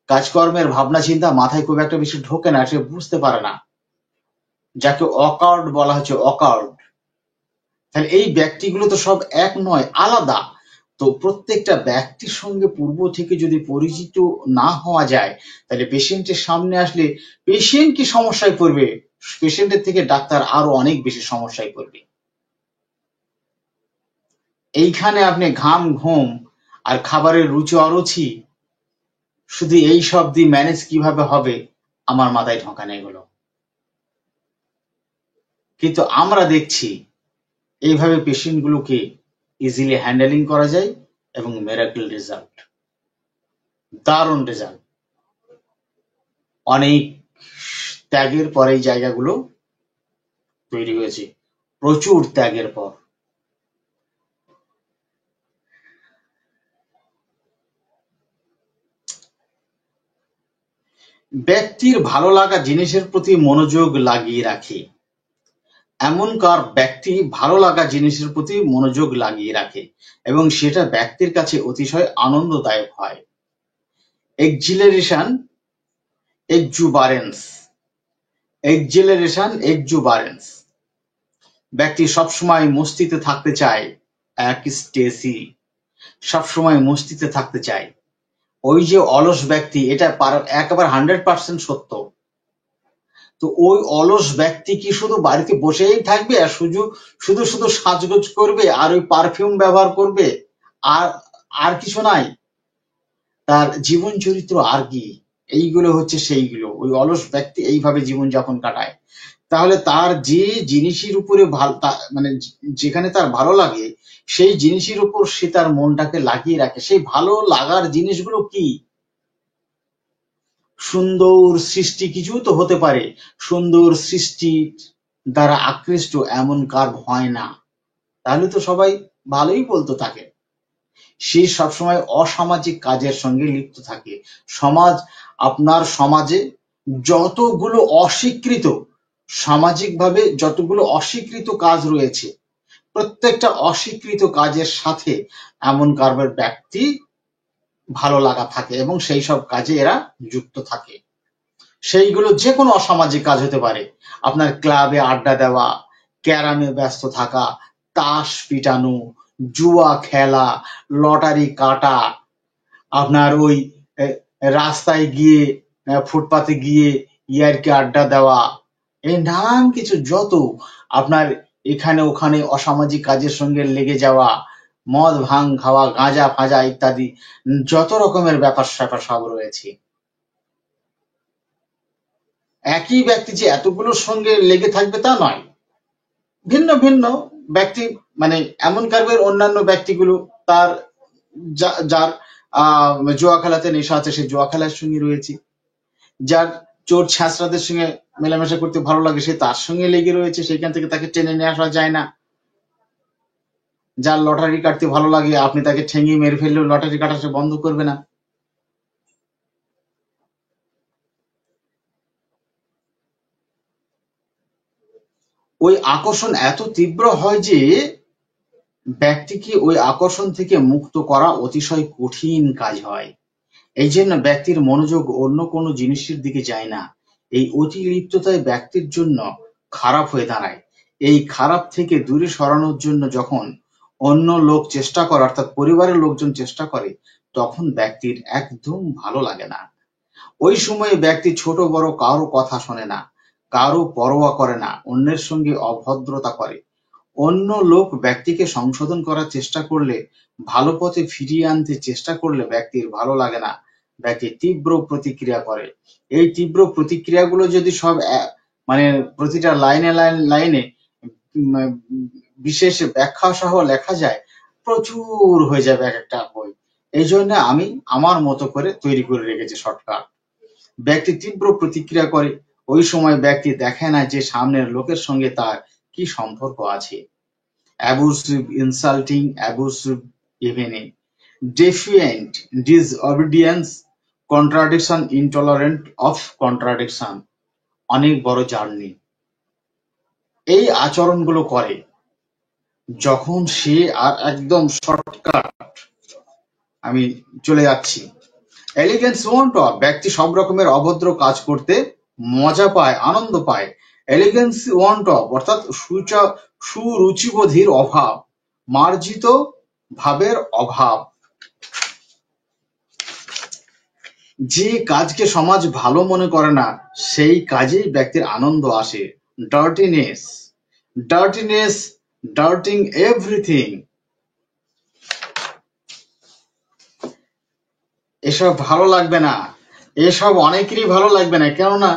কাজকর্মের ভাবনা চিন্তা মাথায় খুব একটা বেশি ঢোকে না, সে বুঝতে পারে না, যাকে অকার্ড বলা হচ্ছে, অকার্ড। তাহলে এই ব্যক্তিগুলো তো সব এক নয়, আলাদা। তো প্রত্যেকটা ব্যক্তির সঙ্গে পূর্ব থেকে যদি পরিচিত না হওয়া যায়, তাহলে পেশেন্টের সামনে আসলে পেশেন্ট কি সমস্যায় পড়বে, পেশেন্টের থেকে ডাক্তার আরো অনেক বেশি সমস্যায় পড়বে। এইখানে আপনি ঘাম ঘুম আর খাবারের রুচি অরুচি, শুধু এই সব দিয়ে ম্যানেজ কিভাবে হবে আমার মাথায় ঢোকা নেই এগুলো। কিন্তু আমরা দেখছি এইভাবে পেশেন্ট গুলোকে ইজিলি হ্যান্ডেলিং করা যায় এবং মেরাকেল রেজাল্ট, দারুণ রেজাল্ট। অনেক ত্যাগের পর এই জায়গাগুলো তৈরি হয়েছে, প্রচুর ত্যাগের পর। ব্যক্তির ভালো লাগা জিনিসের প্রতি মনোযোগ লাগিয়ে রাখে। এমনকার ব্যক্তি ভালো লাগা জিনিসের প্রতি মনোযোগ লাগিয়ে রাখে এবং সেটা ব্যক্তির কাছে অতিশয় আনন্দদায়ক হয়। এক্সিলারেশন, এক্সুবারেন্স, এক্সুবারেন্স। ব্যক্তি সবসময় মস্তিতে থাকতে চায়, একস্টেসি, সবসময় মস্তিতে থাকতে চায়। ওই যে অলস ব্যক্তি, এটা একেবারে 100% সত্য। তো ওই অলস ব্যক্তি কি শুধু বাড়িতে বসেই থাকবে আর শুধু শুধু শুধু সাজগোজ করবে আর ওই পারফিউম ব্যবহার করবে, আর আর কিছু নাই? তার জীবন চরিত্র আর কি? এইগুলো হচ্ছে সেইগুলো। ওই অলস ব্যক্তি এইভাবে জীবন যাপন কাটায়। তাহলে তার যে জিনিসের উপরে মানে যেখানে তার ভালো লাগে, সেই জিনিসের উপর সে তার মনটাকে লাগিয়ে রাখে। সেই ভালো লাগার জিনিসগুলো কি? সুন্দর সৃষ্টি কিছু তো হতে পারে, সুন্দর সৃষ্টির দ্বারা আকৃষ্ট এমন কার হয় না? তাহলে তো সবাই ভালোই বলতো তাকে। সে সবসময় অসামাজিক কাজের সঙ্গে লিপ্ত থাকে। সমাজ, আপনার সমাজে যতগুলো অস্বীকৃত, সামাজিকভাবে যতগুলো অস্বীকৃত কাজ রয়েছে, প্রত্যেকটা অস্বীকৃত কাজের সাথে এমন কারবার ব্যক্তি ভালো লাগা থাকে এবং সেই সব কাজে এরা যুক্ত থাকে। সেইগুলো যে কোনো অসামাজিক কাজ হতে পারে। আপনার ক্লাবে আড্ডা দেওয়া, ক্যারামে ব্যস্ত থাকা, তাস পিটানো, জুয়া খেলা, লটারি কাটা, আপনার ওই রাস্তায় গিয়ে, ফুটপাতে গিয়ে ইয়ারকি আড্ডা দেওয়া, এই নানান কিছু যত আপনার এখানে ওখানে অসামাজিক কাজের সঙ্গে লেগে যাওয়া, মদ ভাং খাওয়া, গাঁজা ফাজা ইত্যাদি যত রকমের ব্যাপার স্যাপার সব রয়েছে। একই ব্যক্তি যে এতগুলোর সঙ্গে লেগে থাকবে তা নয়, ভিন্ন ভিন্ন ব্যক্তি। মানে এমন কারবের অন্যান্য ব্যক্তিগুলো তার যার জুয়া খেলাতে নেশা আছে, সে জুয়া খেলার সঙ্গে রয়েছে। যার চোর ছ্যাঁচড়াদের সঙ্গে মেলামেশা করতে ভালো লাগে, সে তার সঙ্গে লেগে রয়েছে, সেখান থেকে তাকে টেনে নিয়ে আসা যায় না। যার লটারি কাটতে ভালো লাগে, আপনি তাকে ঠেঙিয়ে মেরে ফেললেও লটারি কাটা সে বন্ধ করবে না। ওই আকর্ষণ এত তীব্র হয় যে ব্যক্তিকে ওই আকর্ষণ থেকে মুক্ত করা অতিশয় কঠিন কাজ হয়। এই জন্য ব্যক্তির মনোযোগ অন্য কোনো জিনিসের দিকে যায় না। এই অতিলিপ্ততায় ব্যক্তির জন্য খারাপ হয়ে দাঁড়ায়। এই খারাপ থেকে দূরে সরানোর জন্য যখন অন্য লোক চেষ্টা করে, অর্থাৎ পরিবারের লোকজন চেষ্টা করে, তখন ব্যক্তির একদম ভালো লাগে না। ওই সময়ে ব্যক্তি ছোট বড় কারো কথা শোনে না, কারো পরোয়া করে না, অন্যের সঙ্গে অভদ্রতা করে, অন্য লোক ব্যক্তিকে সংশোধন করার চেষ্টা করলে, ভালো পথে ফিরিয়ে আনতে চেষ্টা করলে ব্যক্তির ভালো লাগে না, ব্যক্তি তীব্র প্রতিক্রিয়া করে। এই তীব্র প্রতিক্রিয়াগুলো যদি সব মানে প্রতিটা লাইনে লাইনে বিশেষ ব্যাখ্যা সহ লেখা যায়, প্রচুর হয়ে যাবে এক একটা বই। এই জন্য আমি আমার মতো করে তৈরি করে রেখেছি শর্টকাট। ব্যক্তি তীব্র প্রতিক্রিয়া করে, ওই সময় ব্যক্তি দেখে না যে সামনের লোকের সঙ্গে তার কি সম্পর্ক আছে। Abusive, insulting, abusive, evening, defiant, disobedience, contradiction, intolerant of contradiction, অনেক বড় জার্নি। এই আচরণগুলো করে যখন সে, আর একদম শর্টকাট আমি চলে যাচ্ছি। এলিগেন্স ওয়ান্ট অফ, ব্যক্তি সব রকমের অভদ্র কাজ করতে মজা পায়, আনন্দ পায়। এলিগেন্স ওয়ান্ট অফ অর্থাৎ সুরুচিবোধের অভাব, মার্জিত ভাবের অভাব। যে কাজকে সমাজ ভালো মনে করে না সেই কাজেই ব্যক্তির আনন্দ আসে। ডার্টিনেস, ডার্টিনেস, ডার্টিং এভরিথিং, এসব ভালো লাগবে না, এসব অনেকেরই ভালো লাগবে না, কেননা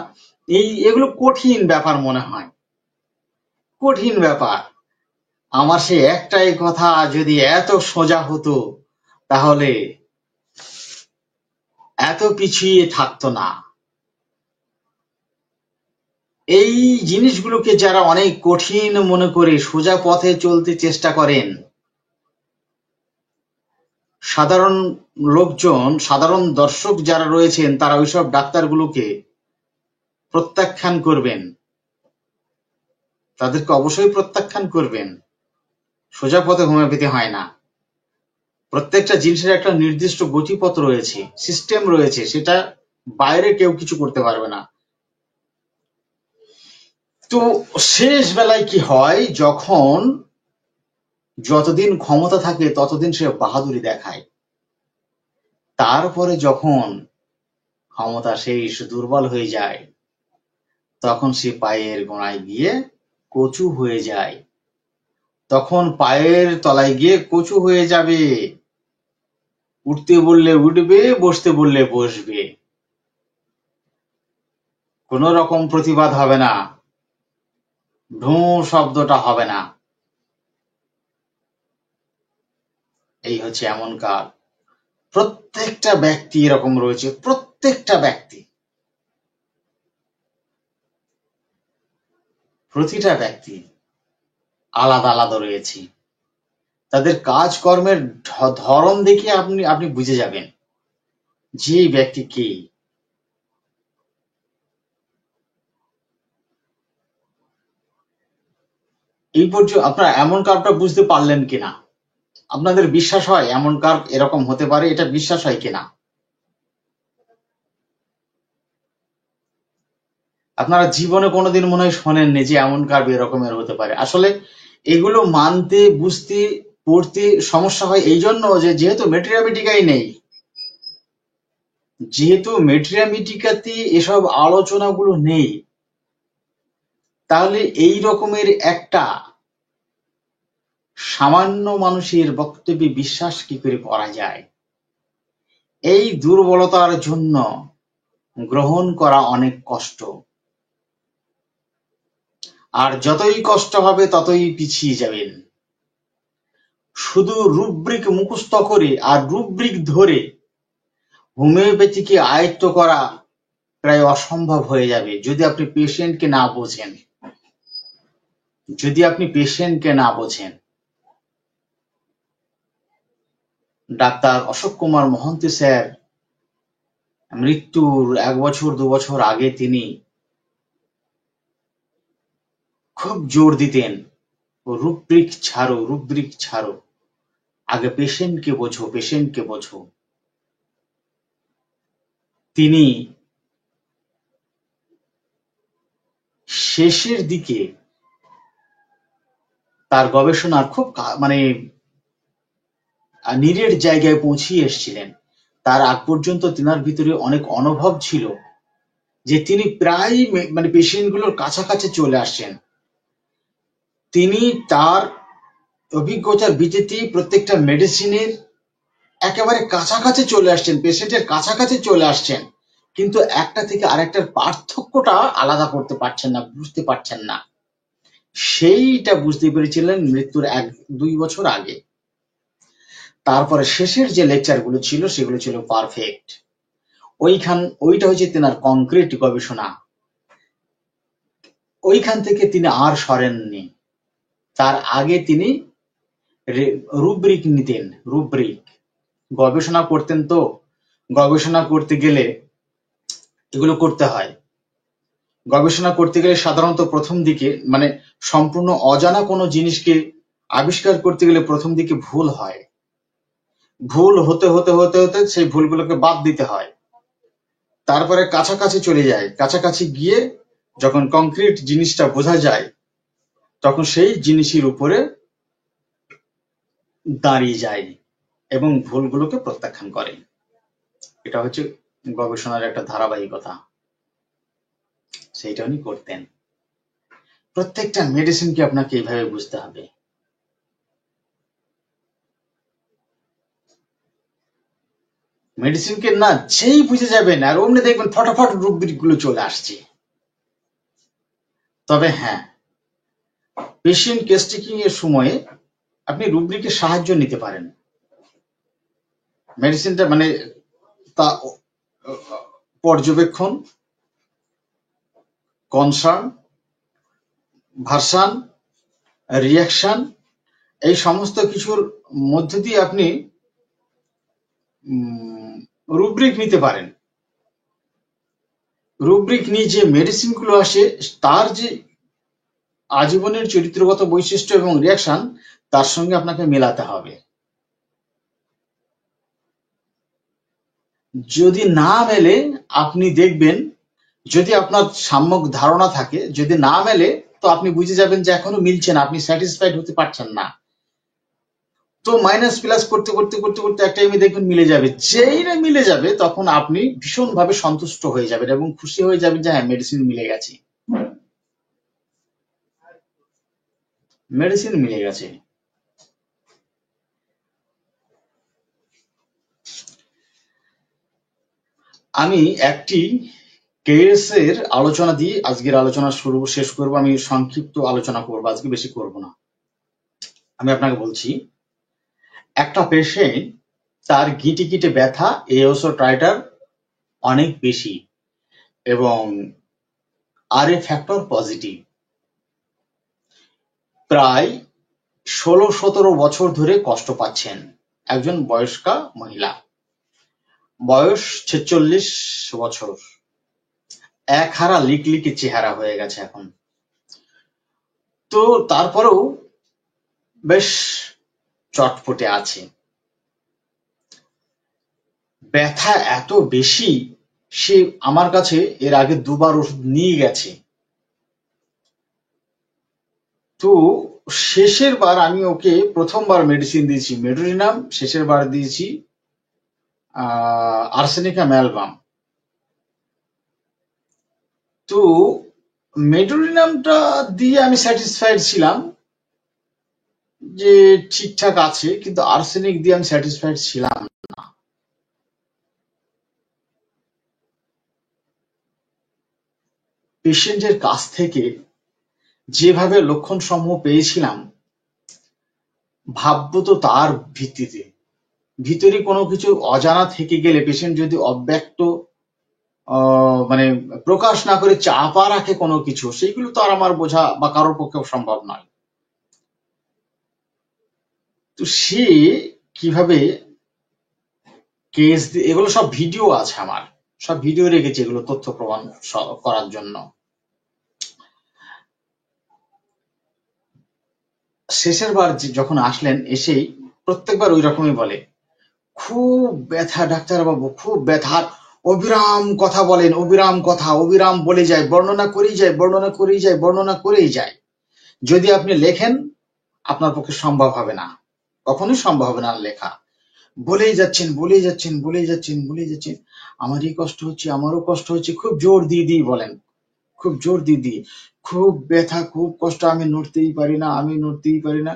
এগুলো কঠিন ব্যাপার মনে হয়, কঠিন ব্যাপার। আমার সে একটাই কথা, যদি এত সোজা হতো তাহলে এত পিছিয়ে থাকতো না। এই জিনিসগুলোকে যারা অনেক কঠিন মনে করে সোজা পথে চলতে চেষ্টা করেন, সাধারণ লোকজন, সাধারণ দর্শক যারা রয়েছেন, তারা ওইসব ডাক্তারগুলোকে প্রত্যাখ্যান করবেন, তাদেরকে অবশ্যই প্রত্যাখ্যান করবেন। সোজা পথে হোমিওপ্যাথি হয় না। প্রত্যেকটা জিনিসের একটা নির্দিষ্ট গতিপথ রয়েছে, সিস্টেম রয়েছে, সেটা বাইরে কেউ কিছু করতে পারবে না। তো শেষ বেলায় কি হয়, যখন যতদিন ক্ষমতা থাকে ততদিন সে বাহাদুরি দেখায়, তারপরে যখন ক্ষমতা শেষ, দুর্বল হয়ে যায়, তখন সে পায়ের গোড়ায় গিয়ে কচু হয়ে যায়, তখন পায়ের তলায় গিয়ে কচু হয়ে যাবে। উঠতে বললে উঠবে, বসতে বললে বসবে, কোন রকম প্রতিবাদ হবে না, ঢোঁ শব্দটা হবে না। এই হচ্ছে এমন কাল। প্রত্যেকটা ব্যক্তি এরকম রয়েছে, প্রত্যেকটা ব্যক্তি, প্রতিটা ব্যক্তি আলাদা আলাদা রয়েছে। তাদের কাজকর্মের ধরন দেখে আপনি বুঝে যাবেন যে ব্যক্তি কে। এই পর্যন্ত আপনারা এমন কার্ভটা বুঝতে পারলেন কিনা? আপনাদের বিশ্বাস হয় এমন কার্ভ এরকম হতে পারে? এটা বিশ্বাস হয় কিনা? আপনারা জীবনে কোনোদিন মনে হয় শোনেননি যে এমন কার্ভ এরকমের হতে পারে। আসলে এগুলো মানতে, বুঝতে, পড়তে সমস্যা হয় এই জন্য যে যেহেতু মেটেরিয়ামেটিকাই নেই, যেহেতু মেটেরিয়ামেটিকাতে এসব আলোচনাগুলো নেই, তাহলে এই রকমের একটা সামান্য মানুষের বক্তব্যে বিশ্বাস কি করে করা যায়? এই দুর্বলতার জন্য গ্রহণ করা অনেক কষ্ট, আর যতই কষ্ট হবে ততই পিছিয়ে যাবেন। শুধু রুব্রিক মুখস্থ করে আর রুব্রিক ধরে হোমিওপ্যাথিকে আয়ত্ত করা প্রায় অসম্ভব হয়ে যাবে যদি আপনি পেশেন্টকে না বোঝেন, যদি আপনি পেশেন্টকে না বোঝেন। ডাক্তার অশোক কুমার মহন্তি স্যার মৃত্যুর 1 বছর 2 বছর আগে তিনি খুব জোর দিতেন, রুব্রিক ছাড়ো, রুব্রিক ছাড়ো, আগে পেশেন্টকে বোঝো, পেশেন্টকে বোঝো। তিনি শেষের দিকে তার গবেষণার খুব নিরেট জায়গায় পৌঁছিয়ে এসেছিলেন। তার আগ পর্যন্ত তিনার ভিতরে অনেক অনুভব ছিল যে তিনি প্রায় পেশেন্টগুলোর কাছাকাছি চলে আসছেন। তিনি তার অভিজ্ঞতার ভিত্তিতে প্রত্যেকটা মেডিসিনের একেবারে কাছাকাছি চলে আসছেন, পেশেন্টের কাছাকাছি চলে আসছেন, কিন্তু একটা থেকে আরেকটার পার্থক্যটা আলাদা করতে পারছেন না, বুঝতে পারছেন না। সেইটা বুঝতে পেরেছিলেন মৃত্যুর 1-2 বছর আগে। তারপরে শেষের যে লেকচার গুলো ছিল সেগুলো ছিল পারফেক্ট। ওইটা হচ্ছে তেনার কংক্রিট গবেষণা। ওইখান থেকে তিনি আর সরেননি। তার আগে তিনি রুব্রিক নিতেন, রুব্রিক গবেষণা করতেন। তো গবেষণা করতে গেলে এগুলো করতে হয়। গবেষণা করতে গেলে সাধারণত প্রথম দিকে মানে সম্পূর্ণ অজানা কোনো জিনিসকে আবিষ্কার করতে গেলে প্রথম দিকে ভুল হয়। ভুল হতে হতে হতে হতে সেই ভুলগুলোকে বাদ দিতে হয়। তারপরে কাছাকাছি চলে যায়। কাছাকাছি গিয়ে যখন কংক্রিট জিনিসটা বোঝা যায়, তখন সেই জিনিসের উপরে দাঁড়িয়ে যায় এবং ভুলগুলোকে প্রত্যাখ্যান করে। এটা হচ্ছে গবেষণার একটা ধারাবাহিকতা। সেইটা উনি করতেন। প্রত্যেকটা মেডিসিনকে আপনাকে এইভাবে বুঝতে হবে। মেডিসিনকে না যেই বুঝে যাবেন আর অমনি দেখবেন ফটাফট রুব্রিক গুলো চলে আসছে। তবে হ্যাঁ, পেশেন্ট কেস টেকিং এর সময়ে আপনি রুব্রিকের সাহায্য নিতে পারেন। মেডিসিনটা মানে তা পর্যবেক্ষণ, কনসার্ন, ভার্সান, রিয়াকশন, এই সমস্ত কিছুর মধ্য দিয়ে আপনি রুব্রিক নিতে পারেন। রুব্রিক নিয়ে যে মেডিসিন গুলো আসে তার যে আজীবনের চরিত্রগত বৈশিষ্ট্য এবং রিয়াকশন তার সঙ্গে আপনাকে মেলাতে হবে। যদি না মেলে আপনি দেখবেন, যদি আপনার সম্যক ধারণা থাকে, যদি না মেলে তো আপনি বুঝে যাবেন যে এখনো মিলছে না, আপনি স্যাটিসফাইড হতে পারছেন না। তো মাইনাস প্লাস করতে করতে করতে করতে একটা টাইমে দেখবেন মিলে যাবে। যেই না মিলে যাবে তখন আপনি ভীষণভাবে সন্তুষ্ট হয়ে যাবেন এবং খুশি হয়ে যাবেন যে হ্যাঁ মেডিসিন মিলে গেছে, মেডিসিন মিলে গেছে। আমি একটি কেসের আলোচনা দিয়ে আজকের আলোচনা শেষ করব। আমি সংক্ষিপ্ত আলোচনা করব, আজকে বেশি করব না। আমি আপনাকে বলছি, একটা পেশেন্ট তার গিঁটে ব্যথা, এওসো টাইটার অনেক বেশি এবং আরএ ফ্যাক্টর পজিটিভ। প্রায় 16-17 বছর ধরে কষ্ট পাচ্ছেন। একজন বয়স্কা মহিলা, বয়স 46 বছর, একহারা লিকলিকে চেহারা হয়ে গেছে এখন। তো তারপরেও বেশ চটপটে আছে। ব্যথা এত বেশি, সে আমার কাছে এর আগে 2বার ওষুধ নিয়ে গেছে। তো শেষের বার আমি ওকে প্রথমবার মেডিসিন দিয়েছি মেডোরিনাম, শেষের বার দিয়েছি আর্সেনিকা ম্যালবাম। তো মেডোরিনামটা দিয়ে আমি স্যাটিসফাইড ছিলাম যে ঠিকঠাক আছে, কিন্তু আর্সেনিক দিয়ে আমি স্যাটিসফাইড ছিলাম না। পেশেন্টের কাছ থেকে যেভাবে লক্ষণ সমূহ পেয়েছিলাম, ভাববো তো তার ভিত্তিতে। ভিতরে কোনো কিছু অজানা থেকে গেলে পেশেন্ট যদি অব্যক্ত মানে প্রকাশ না করে চাপা রাখে কোনো কিছু, সেইগুলো তো আর আমার বোঝা বা কারোর পক্ষেও সম্ভব নয়। তো সে কিভাবে কেস, এগুলো সব ভিডিও আছে, আমার সব ভিডিও রেখেছি এগুলো তথ্য প্রমাণ করার জন্য। শেষের বার যখন আসলেন, এসেই প্রত্যেকবার ওই রকমই বলে, খুব ব্যথা ডাক্তারবাবু, খুব ব্যথার, অবিরাম কথা বলেন, অবিরাম কথা, অবিরাম বলে যায়, বর্ণনা করেই যায়, বর্ণনা করেই যায়, বর্ণনা করেই যায়। যদি আপনি লেখেন আপনার পক্ষে সম্ভব হবে না, কখনোই সম্ভব হবে না লেখা। বলেই যাচ্ছেন, বলেই যাচ্ছেন, বলেই যাচ্ছেন, বলেই যাচ্ছেন, আমারই কষ্ট হচ্ছে, আমারও কষ্ট হচ্ছে, খুব জোর দিয়ে দিয়ে বলেন। খুব জোর দিদি, খুব ব্যথা, খুব কষ্ট, আমি নড়তেই পারি না, আমি নড়তেই পারি না,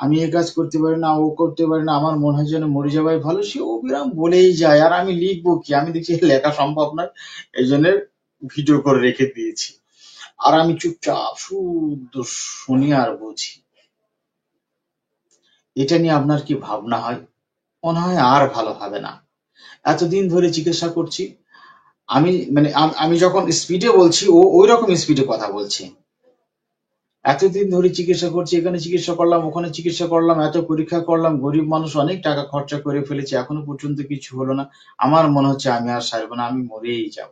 আমি এ কাজ করতে পারি না, ও করতে পারি না, আমার মনে হয় যেন মরে যাওয়াই ভালো। সে অবিরাম বলেই যায়, আর আমি লিখবো কি, আমি দেখছি লেখা সম্ভব নয়, এই জন্য ভিডিও করে রেখে দিয়েছি। আর আমি চুপচাপ শুদ্ধ শুনি আর বুঝি। এটা নিয়ে আপনার কি ভাবনা হয়? মনে হয় আর ভালো হবে না। এতদিন ধরে চিকিৎসা করছি, আমি মানে আমি যখন স্পিডে বলছি, ও ওই রকম স্পিডে কথা বলছে। এতদিন ধরে চিকিৎসা করছি, এখানে চিকিৎসা করলাম, ওখানে চিকিৎসা করলাম, এত পরীক্ষা করলাম, গরিব মানুষ অনেক টাকা খরচা করে ফেলেছি, এখনো পর্যন্ত কিছু হলো না। আমার মনে হচ্ছে আমি আর সারবো না, আমি মরেই যাব।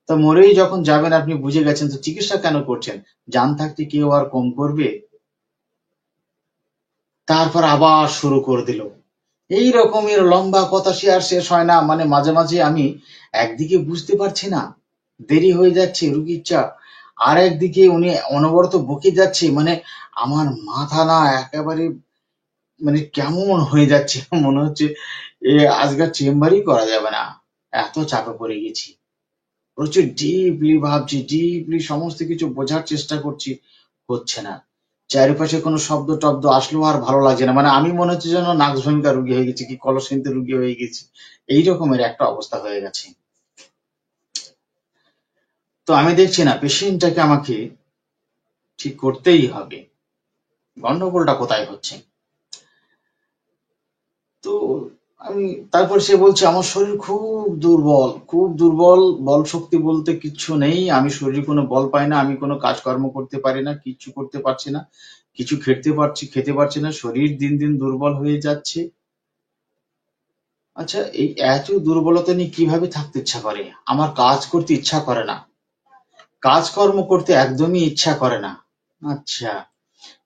তা মরেই যখন যাবেন, আপনি বুঝে গেছেন, তো চিকিৎসা কেন করছেন? জান থাকতে কেউ আর কম করবে? তারপর আবার শুরু করে দিল এই রকমের লম্বা কথা, সে আর শেষ হয় না। মানে মাঝে মাঝে আমি একদিকে বুঝতে পারছি না, দেরি হয়ে যাচ্ছে রুগীর চাপ, আর একদিকে উনি অনবরত বকে যাচ্ছে। মানে আমার মাথা না একেবারে মানে কেমন হয়ে যাচ্ছে, মনে হচ্ছে এ আজকাল চেম্বারই করা যাবে না, এত চাপে পড়ে গেছি। প্রচুর ডিপলি ভাবছি, ডিপলি সমস্ত কিছু বোঝার চেষ্টা করছি, হচ্ছে না। চারিপাশে কোনো শব্দ টব্দ আসলেও আর ভালো লাগছে না, মানে আমি মনে হচ্ছে যেন নাকশঙ্কা রুগী হয়ে গেছি, কি কলসিন্তে রুগী হয়ে গেছি, এই রকমের একটা অবস্থা হয়ে গেছে। তো আমি দেখছি না, পেশেন্টটাকে আমাকে ঠিক করতেই হবে। গন্ডগোলটা কোথায় হচ্ছে? তো আমি, তারপর সে বলছে আমার শরীর খুব দুর্বল, খুব দুর্বল, বল শক্তি বলতে কিচ্ছু নেই, আমি শরীরে কোনো বল পাই না, আমি কোনো কাজকর্ম করতে পারি না, কিচ্ছু করতে পারছি না, কিছু খেতে পারছি না, শরীর দিন দিন দুর্বল হয়ে যাচ্ছে। আচ্ছা, এই এত দুর্বলতা নিয়ে কিভাবে থাকতে ইচ্ছা করে? আমার কাজ করতে ইচ্ছা করে না, কাজকর্ম করতে একদমই ইচ্ছা করে না। আচ্ছা,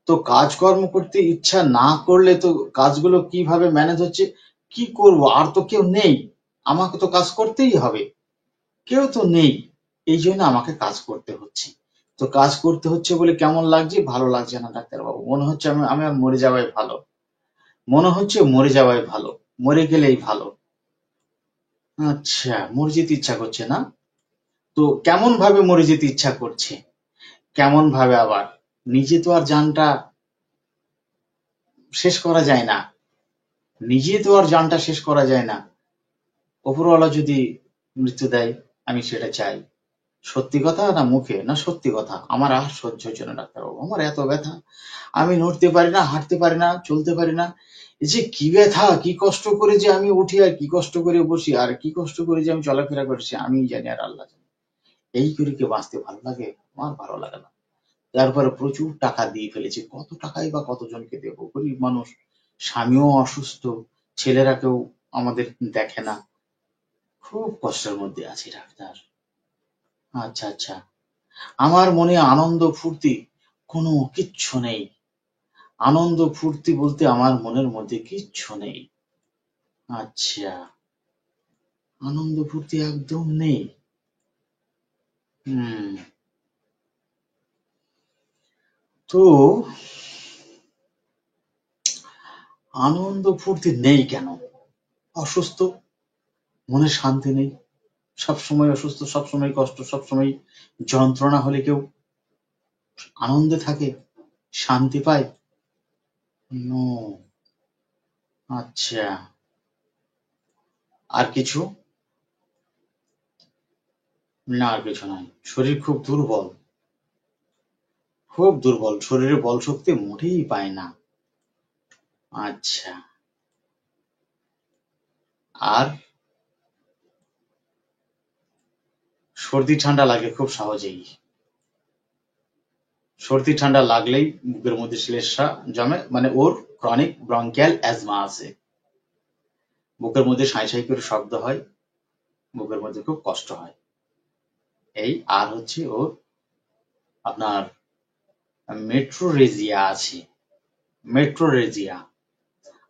তো কাজকর্ম করতে ইচ্ছা না করলে তো কাজগুলো কিভাবে ম্যানেজ হচ্ছে? কি করব, আর তো কেউ নেই, আমাকে তো কাজ করতেই হবে, কেউ তো নেই, এই জন্য আমাকে কাজ করতে হচ্ছে। তো কাজ করতে হচ্ছে বলে কেমন লাগছে? ভালো লাগছে না ডাক্তারবাবু, মনে হচ্ছে আমি আমি আর মরে যাওয়াই ভালো, মনে হচ্ছে মরে যাওয়াই ভালো, মরে গেলেই ভালো। আচ্ছা, মরে যেতে ইচ্ছা করছে না? তো কেমন ভাবে মরে যেতে ইচ্ছা করছে? কেমন ভাবে আবার? নিজে তো আর জানটা শেষ করা যায় না, নিজে তো আর জানটা শেষ করা যায় না। ওপরওয়ালা যদি মৃত্যু দেয়, আমি সেটা চাই। সত্যি কথা না মুখে, না সত্যি কথা, আমার আর সহ্য হচ্ছে না ডাক্তারবাবু, আমার এত ব্যথা, আমি নড়তে পারি না, হাঁটতে পারি না, চলতে পারি না। এই যে কি ব্যথা, কি কষ্ট করে যে আমি উঠি, আর কি কষ্ট করে বসি, আর কি কষ্ট করে যে আমি চলাফেরা করছি, আমি জানি আর আল্লাহ জানে। এই করে কি বাঁচতে ভালো লাগে? আমার ভালো লাগে না। তারপরে প্রচুর টাকা দিয়ে ফেলেছি, কত টাকাই বা কতজনকে দেবো, গরিব মানুষ, স্বামীও অসুস্থ, ছেলেরা কেউ আমাদের দেখে না, খুব কষ্টের মধ্যে আছি ডাক্তার। আচ্ছা আচ্ছা, আমার মনে আনন্দ ফুর্তি কোনো কিচ্ছু নেই, আনন্দ ফুর্তি বলতে আমার মনের মধ্যে কিচ্ছু নেই। আচ্ছা, আনন্দ ফুর্তি একদম নেই। হুম, তো আনন্দ ফুর্তি নেই কেন? অসুস্থ, মনে শান্তি নেই, সবসময় অসুস্থ, সবসময় কষ্ট, সবসময় যন্ত্রণা হলে কেউ আনন্দে থাকে, শান্তি পায়? নো। আচ্ছা, আর কিছু? না, আর কিছু নয়, শরীর খুব দুর্বল, খুব দুর্বল, শরীরে বল শক্তি মোটেই পায় না। আচ্ছা, আর সর্দি ঠান্ডা লাগে খুব সহজেই, সর্দি ঠান্ডা লাগলেই বুকের মধ্যে শ্লেষ্মা জমে, মানে ওর ক্রনিক ব্রঙ্কিয়াল অ্যাজমা আছে, বুকের মধ্যে সাঁই সাঁই করে শব্দ হয়, বুকের মধ্যে খুব কষ্ট হয়। এই আর হচ্ছে ওর আপনার মেট্রোরেজিয়া আছে, মেট্রোরেজিয়া।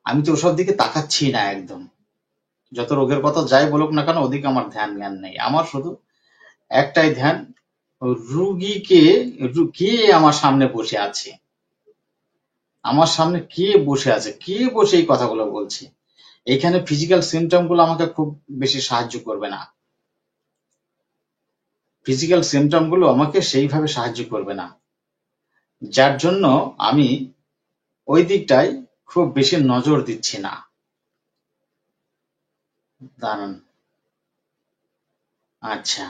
আমি তো ওসব দিকে তাকাচ্ছি না একদম, যত রোগের কথা যাই বলুক না কেন, ওদিকে আমার ধ্যান জ্ঞান নেই, আমার শুধু একটাই ধ্যান, রুগীকে, কে আমার সামনে বসে আছে, আমার সামনে কে বসে আছে, কে বসে এই কথাগুলো বলছে। এখানে ফিজিক্যাল সিমটম গুলো আমাকে খুব বেশি সাহায্য করবে না। ফিজিক্যাল সিমটম গুলো আমাকে সেইভাবে সাহায্য করবে না, যার জন্য আমি ওই দিকটায় খুব বেশি নজর দিচ্ছি না। দাঁড়ান, আচ্ছা,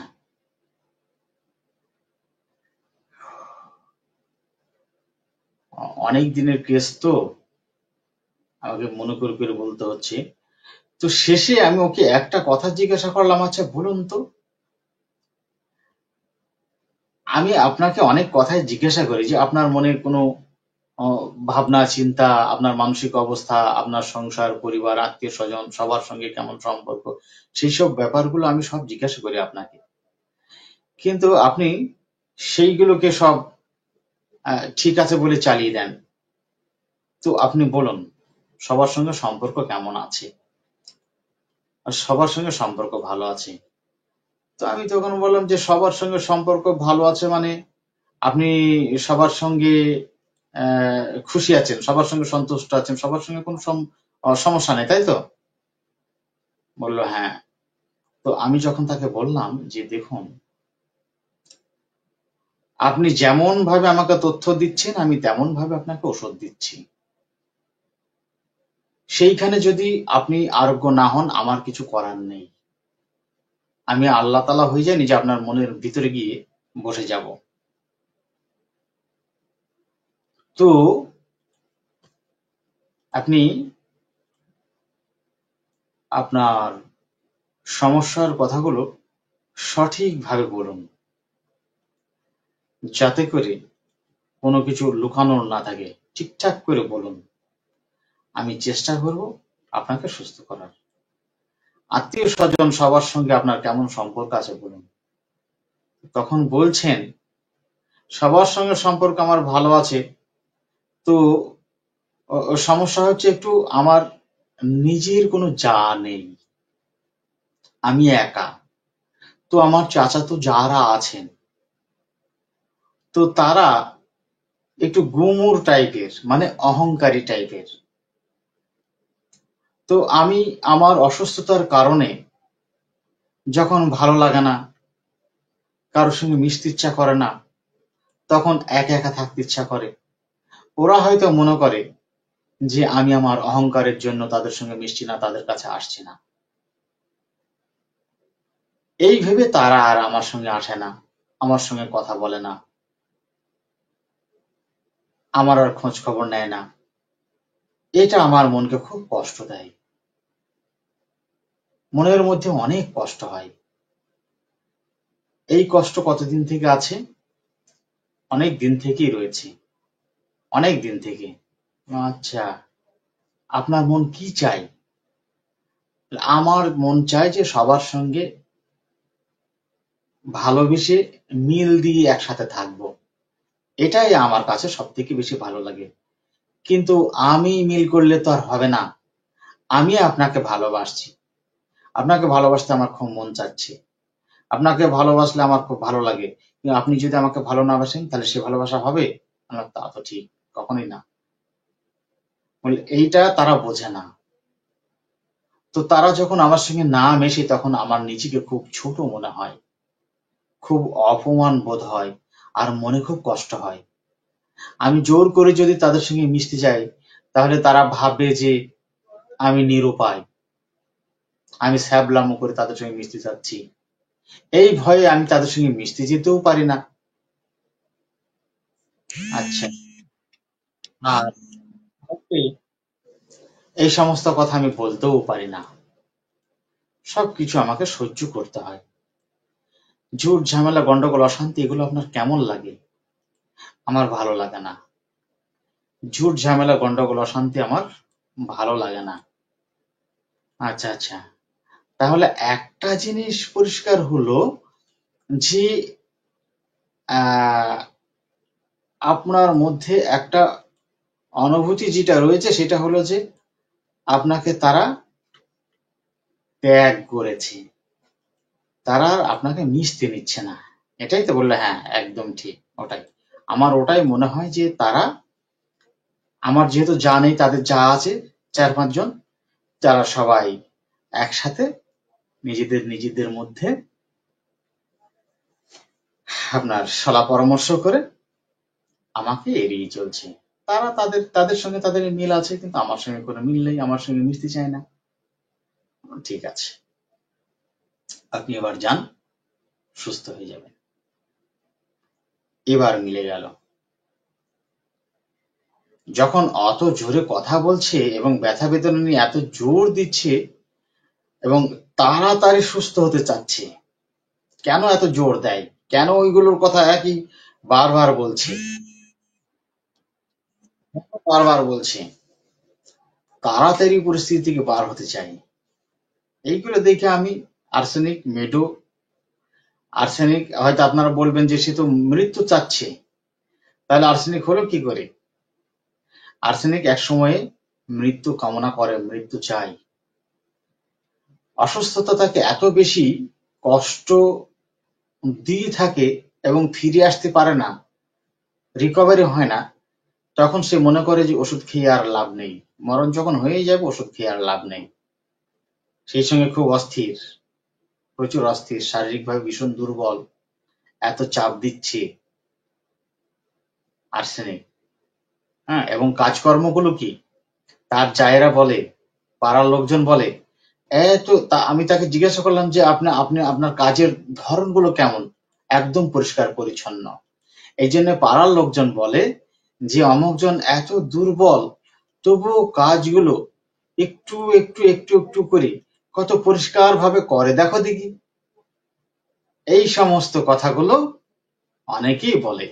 অনেক দিনের কেস তো, আমাকে মনে করে করে বলতে হচ্ছে। তো শেষে আমি ওকে একটা কথা জিজ্ঞাসা করলাম, আচ্ছা বলুন তো, আমি আপনাকে অনেক কথাই জিজ্ঞাসা করি যে আপনার মনে কোনো ভাবনা চিন্তা, আপনার মানসিক অবস্থা, আপনার সংসার পরিবার আত্মীয় স্বজন সবার সঙ্গে কেমন সম্পর্ক, সেই সব ব্যাপারগুলো আমি সব জিজ্ঞাসা করি আপনাকে, কিন্তু আপনি সেইগুলোকে সব ঠিক আছে বলে চালিয়ে দেন। তো আপনি বলুন, সবার সঙ্গে সম্পর্ক কেমন আছে? আর সবার সঙ্গে সম্পর্ক ভালো আছে। তো আমি তখন বললাম যে সবার সঙ্গে সম্পর্ক ভালো আছে মানে আপনি সবার সঙ্গে খুশি আছেন, সবার সঙ্গে সন্তুষ্ট আছেন, সবার সঙ্গে কোনো সমস্যা নেই, তাই তো? বললো হ্যাঁ। তো আমি যখন তাকে বললাম যে দেখুন, আপনি যেমন ভাবে আমাকে তথ্য দিচ্ছেন আমি তেমন ভাবে আপনাকে ওষুধ দিচ্ছি। সেইখানে যদি আপনি আরোগ্য না হন আমার কিছু করার নেই। আমি আল্লাহ তাআলা হয়ে যায়নি যে আপনার মনের ভিতরে গিয়ে বসে যাব। তো আপনি আপনার সমস্যার কথাগুলো সঠিকভাবে বলুন, যাতে করে কোনো কিছু লুকানোর না থাকে। ঠিকঠাক করে বলুন। আমি চেষ্টা করব আপনাকে সুস্থ করার। আত্মীয় স্বজন সবার সঙ্গে আপনার কেমন সম্পর্ক আছে বলুন। তখন বলছেন সবার সঙ্গে সম্পর্ক আমার ভালো আছে। তো সমস্যা হচ্ছে একটু আমার নিজের কোনো যা নেই, আমি একা। তো আমার চাচাতো যারা আছেন, তো তারা একটু গুমুর টাইপের, মানে অহংকারী টাইপের। তো আমি আমার অসুস্থতার কারণে যখন ভালো লাগে না, কারোর সঙ্গে মিশতে ইচ্ছা করে না, তখন একা একা থাকতে ইচ্ছা করে। ওরা হয়তো মনে করে যে আমি আমার অহংকারের জন্য তাদের সঙ্গে মিশছি না, তাদের কাছে আসছি না। এই ভেবে তারা আর আমার সঙ্গে আসে না, আমার সঙ্গে কথা বলে না, আমার আর খোঁজ খবর নেয় না। এটা আমার মনকে খুব কষ্ট দেয়। মনের মধ্যে অনেক কষ্ট হয়। এই কষ্ট কতদিন থেকে আছে? অনেক দিন থেকেই রয়েছে। অনেক দিন থেকে। আচ্ছা, আপনার মন কি চায়? আমার মন চায় যে সবার সঙ্গে ভালোবেসে মিল দিয়ে একসাথে থাকবো। এটাই আমার কাছে সবথেকে বেশি ভালো লাগে। কিন্তু আমি মিল করলে তো আর হবে না। আমি আপনাকে ভালোবাসছি। আপনাকে ভালোবাসতে আমার খুব মন চাচ্ছে। আপনাকে ভালোবাসলে আমার খুব ভালো লাগে। কিন্তু আপনি যদি আমাকে ভালো না বাসেন তাহলে সে ভালোবাসা হবে? তা তো ঠিক, কখনোই না। বলে এইটা তারা বোঝে না। তো তারা যখন আমার সঙ্গে না মেশে তখন আমার নিজেকে খুব ছোট মনে হয়, খুব অপমান বোধ হয়, আর মনে খুব কষ্ট হয়। আমি জোর করে যদি তাদের সঙ্গে মিশতে যাই তাহলে তারা ভাববে যে আমি নিরুপায়, আমি ছ্যাবলামো করে তাদের সঙ্গে মিশতে চাচ্ছি। এই ভয়ে আমি তাদের সঙ্গে মিশতে যেতেও পারি না। আচ্ছা, আর ওকে, এই সমস্ত কথা আমি বলতেও পারি না। সবকিছু আমাকে সহ্য করতে হয়। ঝুট ঝামেলা গন্ডগোল অশান্তি এগুলো আপনার কেমন লাগে? আমার ভালো লাগে না। ঝুট ঝামেলা গন্ডগোল অশান্তি আমার ভালো লাগে না। আচ্ছা আচ্ছা, তাহলে একটা জিনিস পরিষ্কার হলো যে আহ, আপনার মধ্যে একটা অনুভূতি যেটা রয়েছে সেটা হলো যে আপনাকে তারা ত্যাগ করেছে, তারা আর আপনাকে মিশতে নিচ্ছে না। এটাই তো বললে? হ্যাঁ, একদম ঠিক, ওটাই। আমার ওটাই মনে হয় যে তারা, আমার যেহেতু যা নেই তাদের যা আছে, 4-5 জন, তারা সবাই একসাথে নিজেদের নিজেদের মধ্যে আপনার শলা পরামর্শ করে আমাকে এড়িয়ে চলছে। তারা তাদের সঙ্গে তাদের মিল আছে, কিন্তু আমার সঙ্গে কোনো মিল নেই, আমার সঙ্গে মিশতে চায় না। ঠিক আছে, আপনি এবার যান, সুস্থ হয়ে যাবেন। এবার মিলে গেল। যখন অত জোরে কথা বলছে এবং ব্যথা বেদনা নিয়ে এত জোর দিচ্ছে এবং তাড়াতাড়ি সুস্থ হতে চাচ্ছে, কেন এত জোর দেয়, কেন ওইগুলোর কথা একই বারবার বলছে, বারবার বলছে তাড়াতাড়ি পরিস্থিতি থেকে বার হতে চাই। এইগুলো দেখে আমি আর্সেনিক হয়তো আপনারা বলবেন যে সে তো মৃত্যু চাচ্ছে, তাহলে আর্সেনিক হলো কি করে? আর্সেনিক এক সময়ে মৃত্যু কামনা করে, মৃত্যু চায়। অসুস্থতা তাকে এত বেশি কষ্ট দিয়ে থাকে এবং ফিরে আসতে পারে না, রিকভারি হয় না, তখন সে মনে করে যে ওষুধ খেয়ে আর লাভ নেই, মরণ যখন হয়ে যাবে ওষুধ খেয়ে আর লাভ নেই। সেই সঙ্গে খুব অস্থির, প্রচুর অস্থির, শারীরিকভাবে ভীষণ দুর্বল, এত চাপ দিচ্ছে আর্সেনিক। হ্যাঁ, এবং কাজকর্মগুলো কি, তার জায়েরা বলে, পাড়ার লোকজন বলে, আমি তাকে জিজ্ঞাসা করলাম যে আপনার কাজের ধরনগুলো কেমন? একদম পরিষ্কার পরিচ্ছন্ন। এই জন্য পাড়ার লোকজন বলে যে অমুকজন এত দুর্বল, তবুও কাজগুলো একটু একটু একটু একটু করে কত পরিষ্কার ভাবে করে, দেখো দেখি। এই সমস্ত কথাগুলো অনেকেই বলে।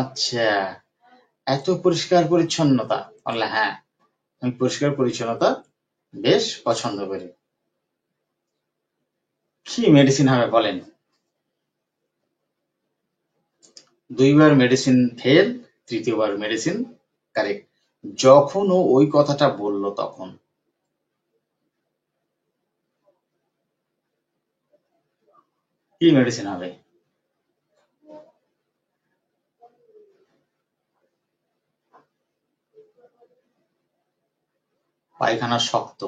আচ্ছা, এত পরিষ্কার পরিচ্ছন্নতা? বললে হ্যাঁ, আমি পরিষ্কার পরিচ্ছন্নতা বেশ পছন্দ করি। কি মেডিসিন হবে বলেন? 2 বার মেডিসিন ফেল, 3য় বার মেডিসিন কারেক্ট। যখন ও ওই কথাটা বলল তখন কি মেডিসিন হবে? পায়খানা শক্ত,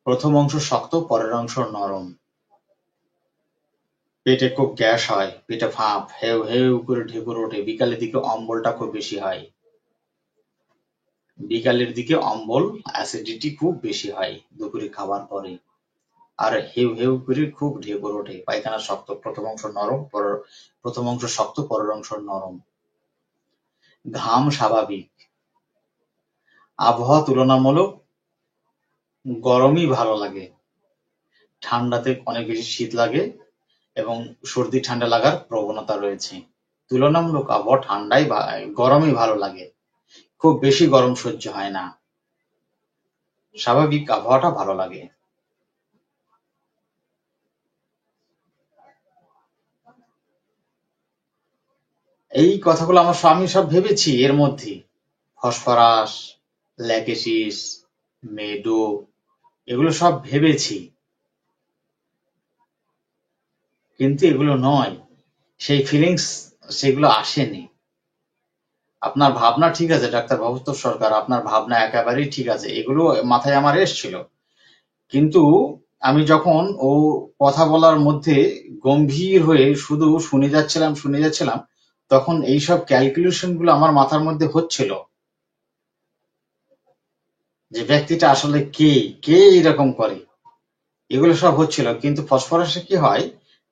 প্রথম অংশ শক্ত, পরের অংশ নরম। পেটে খুব গ্যাস হয়, পেটে ভাপ হেউ হেউ করে ঢেকুর ওঠে, বিকালের দিকে অম্বলটা খুব বেশি হয়, বিকালের দিকে অম্বল, অ্যাসিডিটি খুব বেশি হয় দুপুরে খাবার পরে, আর হেউ হেউ করে খুব ঢেকুর ওঠে। পায়খানা শক্ত, প্রথম অংশ শক্ত, পরের অংশ নরম। ঘাম স্বাভাবিক, আবহাওয়া তুলনামূলক গরমই ভালো লাগে, ঠান্ডাতে অনেক বেশি শীত লাগে এবং সর্দি ঠান্ডা লাগার প্রবণতা রয়েছে। তুলনামূলক আবহাওয়া গরমই ভালো লাগে, খুব বেশি গরম সহ্য হয় না, স্বাভাবিক আবহাওয়াটা ভালো লাগে। এই কথাগুলো আমি সব ভেবেছি এর মধ্যে, ফসফরাস, ল্যাকেসিস, মেডো, এগুলো সব ভেবেছি, কিন্তু এগুলো নয়, সেই ফিলিংস সেগুলো আসেনি। আপনার ভাবনা ঠিক আছে ডাক্তার ভবতোষ সরকার, আপনার ভাবনা একেবারেই ঠিক আছে, এগুলো মাথায় আমার এসছিল, কিন্তু আমি যখন ও কথা বলার মধ্যে গম্ভীর হয়ে শুধু শুনে যাচ্ছিলাম, তখন এইসব ক্যালকুলেশন গুলো আমার মাথার মধ্যে হচ্ছিল যে ব্যক্তিটা আসলে কে, কে এরকম করে, এগুলো সব হচ্ছিল। কিন্তু ফসফরাসে কি হয়,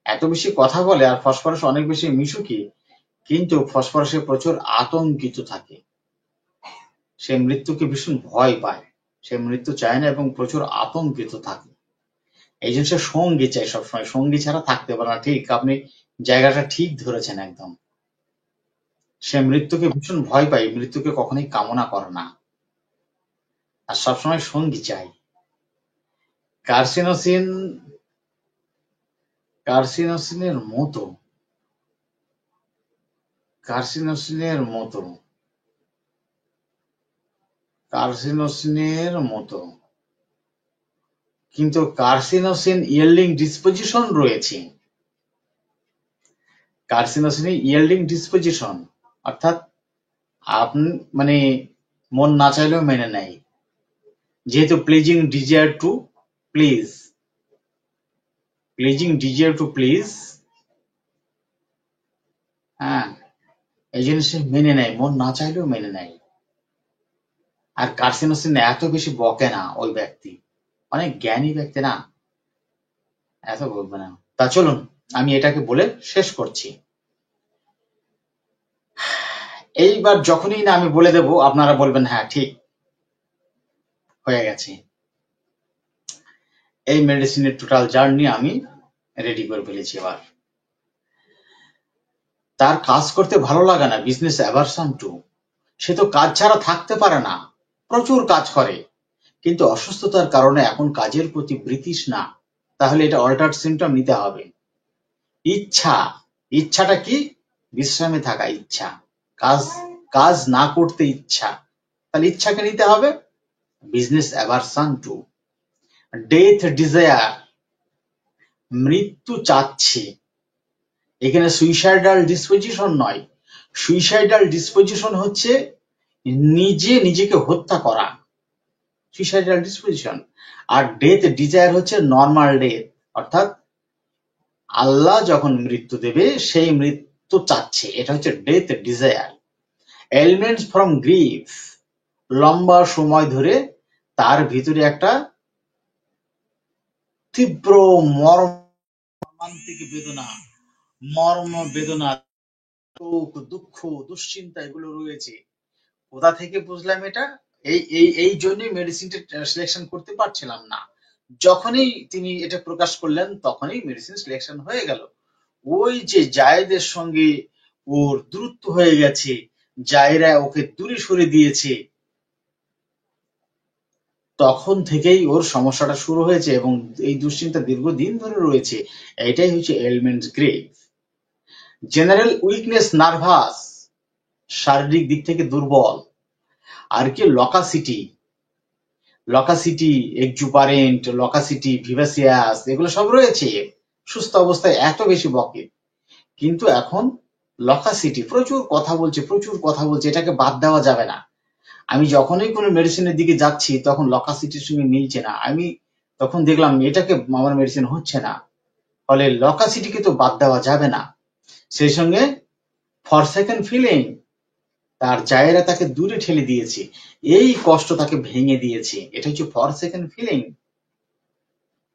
এত বেশি কথা বলে আর ফসফরাস অনেক বেশি মিশুকি, কিন্তু ফসফরাসে প্রচুর আতঙ্কিত থাকে, সে মৃত্যুকে ভীষণ ভয় পায়, সে মৃত্যু চায় না এবং প্রচুর আতঙ্কিত থাকে। এই জন্য সে সঙ্গী চাই সবসময়, সঙ্গী ছাড়া থাকতে পারে না। ঠিক, আপনি জায়গাটা ঠিক ধরেছেন একদম। সে মৃত্যুকে ভীষণ ভয় পায়, মৃত্যুকে কখনোই কামনা করে না, আর সবসময় সঙ্গী চাই। কার্সিনোসিন, কার্সিনোসিনের মতো, কার্সিনোসিনের মতো, কার্সিনোসিনের মতো, কিন্তু কার্সিনোসিন ইয়েল্ডিং ডিসপোজিশন রয়েছে। কার্সিনোসিনের ইয়েল্ডিং ডিসপোজিশন অর্থাৎ আপনি মানে মন না চাইলেও মেনে নেয়, যেহেতু pleasing desire to please, pleasing desire to please, হ্যাঁ, এই জিনিস মেনে নেয়, মন না চাইলেও মেনে নেয়। আর কার্সিনোসিন এত বেশি বকে না ওই ব্যক্তি, অনেক জ্ঞানী ব্যক্তি না, এত বকবে না। তা চলুন আমি এটাকে বলে শেষ করছি। এইবার যখনই না আমি বলে দেব আপনারা বলবেন হ্যাঁ ঠিক হয়ে গেছে। এই মেডিসিনের টোটাল জার্নি আমি রেডি করে ফেলেছি। এবার তার কাজ করতে ভালো লাগে না, বিজনেস অ্যাভারশন টু। সে তো কাজ ছাড়া থাকতে পারে না, প্রচুর কাজ করে, কিন্তু অসুস্থতার কারণে এখন কাজের প্রতি বৃতৃষ্ণা। তাহলে এটা অল্টার্ড সিমটম নিতে হবে। ইচ্ছা, ইচ্ছাটা কি? বিশ্রামে থাকা ইচ্ছা, কাজ কাজ না করতে ইচ্ছা। তাহলে ইচ্ছাকে নিতে হবে। Business aversion to. Death desire, মৃত্যু চাচ্ছে। এখানে সুইসাইডাল ডিসপোজিশন নয়, সুইসাইডাল ডিসপোজিশন হচ্ছে নিজে নিজেকে হত্যা করা, সুইসাইডাল ডিসপোজিশন। আর ডেথ ডিজায়ার হচ্ছে নর্মাল ডেথ, অর্থাৎ আল্লাহ যখন মৃত্যু দেবে সেই মৃত্যু চাচ্ছে, এটা হচ্ছে death desire. Elements from grief, লম্বা সময় ধরে তার ভিতরে একটা তীব্র মর্মান্তিক বেদনা, মর্ম বেদনা, শোক, দুঃখ, দুশ্চিন্তা এগুলো রয়েছে। কোথা থেকে বুঝলাম এটা? এই এই এই জন্যই মেডিসিনটা সিলেকশন করতে পারছিলাম না। যখনই তিনি এটা প্রকাশ করলেন তখনই মেডিসিন সিলেকশন হয়ে গেল। ওই যে জায়েদের সঙ্গে ওর দূরত্ব হয়ে গেছে, জায়েরা ওকে দূরে সরে দিয়েছে, তখন থেকেই ওর সমস্যাটা শুরু হয়েছে এবং এই দুশ্চিন্তা দীর্ঘদিন ধরে রয়েছে। এটাই হচ্ছে elements grave. General weakness, nervous, শারীরিক দিক থেকে দুর্বল। আর কি লকাসিটি, লকাসিটি, এক্সুপারেন্ট, লকাসিটি, ভিভাসিয়াস এগুলো সব রয়েছে। সুস্থ অবস্থায় এত বেশি বকে, কিন্তু এখন লকাসিটি, প্রচুর কথা বলছে, প্রচুর কথা বলছে, এটাকে বাদ দেওয়া যাবে না। আমি যখনই কোনো মেডিসিনের দিকে যাচ্ছি তখন লকাসিটির সঙ্গে মিলছে না, আমি তখন দেখলাম এটাকে আমার মেডিসিন হচ্ছে না, ফলে লকাসিটিকে তো বাদ দেওয়া যাবে না। সেই সঙ্গে ফরসেকেন ফিলিং, তার জায়েরা তাকে দূরে ঠেলে দিয়েছে, এই কষ্ট তাকে ভেঙে দিয়েছে, এটা হচ্ছে ফরসেকেন ফিলিং,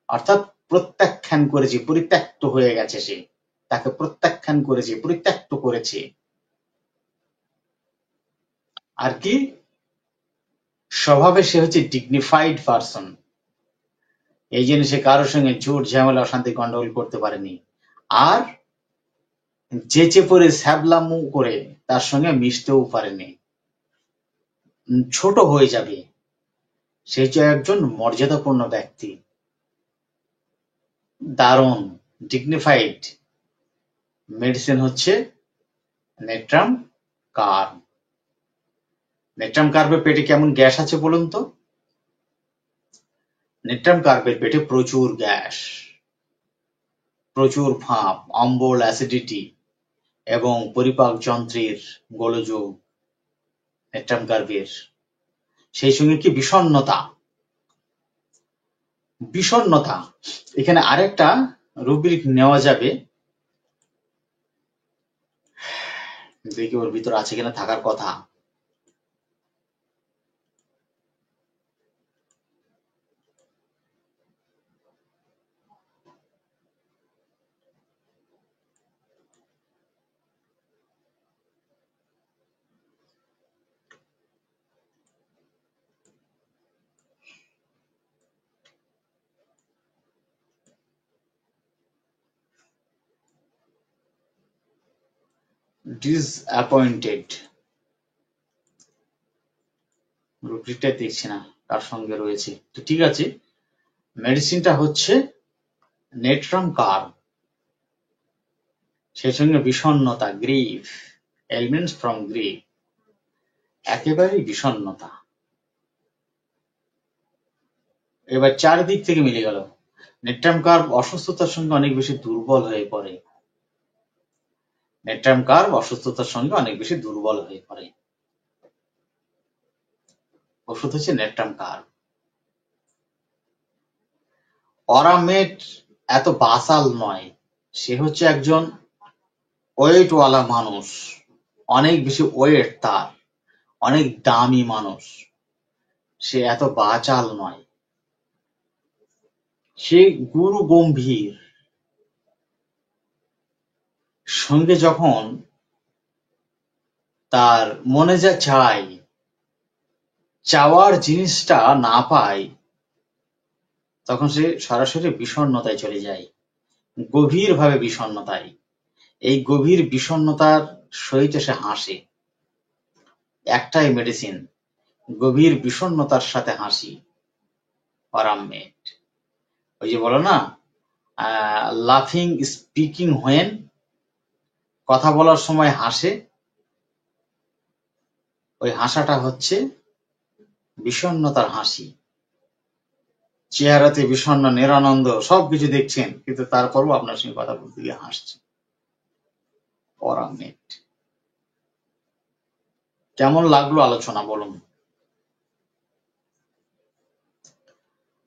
অর্থাৎ প্রত্যাখ্যান করেছে, পরিত্যক্ত হয়ে গেছে সে, তাকে প্রত্যাখ্যান করেছে, পরিত্যক্ত করেছে। আর কি স্বভাবে সে হচ্ছে ডিগনিফাইড পারসন, এই জন্য সে কারোর সঙ্গে ঝুট ঝামেলা অশান্তি গন্ডগোল করতে পারেনি। আর যেচে পড়ে ছ্যাবলামু করে তার সঙ্গে মিশতেও পারেনি, ছোট হয়ে যাবে। সে হচ্ছে একজন মর্যাদাপূর্ণ ব্যক্তি, দারুণ ডিগনিফাইড। মেডিসিন হচ্ছে নেট্রাম কার্ব। নেট্রাম কার্বের পেটে কেমন গ্যাস আছে বলুন তো? নেট্রাম কার্বের পেটে প্রচুর গ্যাস, প্রচুর ভাপ, অম্বল, অ্যাসিডিটি এবং পরিপাক যন্ত্রের গোলযোগ নেট্রাম কার্বের। সেই সঙ্গে কি বিষণ্ণতা, বিষণ্ণতা। এখানে আরেকটা রুব্রিক নেওয়া যাবে, দেখি ওর ভিতর আছে কিনা, থাকার কথা। ডিসঅ্যাপয়েন্টেড, রুব্রিকটা দেখছি না কার সঙ্গে রয়েছে, তো ঠিক আছে। মেডিসিনটা হচ্ছে নেট্রাম কার্ব, সেই সঙ্গে বিষণ্ণতা, গ্রিফ, এলিমেন্টস ফ্রম গ্রিফ, একেবারেই বিষণ্ণতা। এবার চারিদিক থেকে মিলে গেল। নেট্রাম কার্ব অসুস্থতার সঙ্গে অনেক বেশি দুর্বল হয়ে পড়ে, নেট্রাম কার্ব অসুস্থতার সঙ্গে অনেক বেশি দুর্বল হয়ে পড়ে। ওষুধ হচ্ছে নেট্রাম কার্ব। অরামেট এত বাসাল নয়, সে হচ্ছে একজন ওয়েটওয়ালা মানুষ, অনেক বেশি ওয়েট তার, অনেক দামি মানুষ, সে এত বাচাল নয়, সে গুরু গম্ভীর। সঙ্গে যখন তার মনে যা চায়, চাওয়ার জিনিসটা না পায়, তখন সে সরাসরি বিষণ্ণতায় চলে যায়, গভীরভাবে বিষণ্ণতায়। এই গভীর বিষণ্ণতার সহিত সে হাসে, একটাই মেডিসিন, গভীর বিষণ্ণতার সাথে হাসি, আরামমেড। ওই যে বলো না, লাফিং স্পিকিং হোয়েন, কথা বলার সময় হাসে, ওই হাসাটা হচ্ছে বিষণ্ণতার হাসি। চেহারাতে বিষণ্ণ, নিরানন্দ, সবকিছু দেখছেন, কিন্তু তারপরও আপনার সঙ্গে কথা বলতে গিয়ে হাসছে, আরামমেড। কেমন লাগলো আলোচনা বলুন?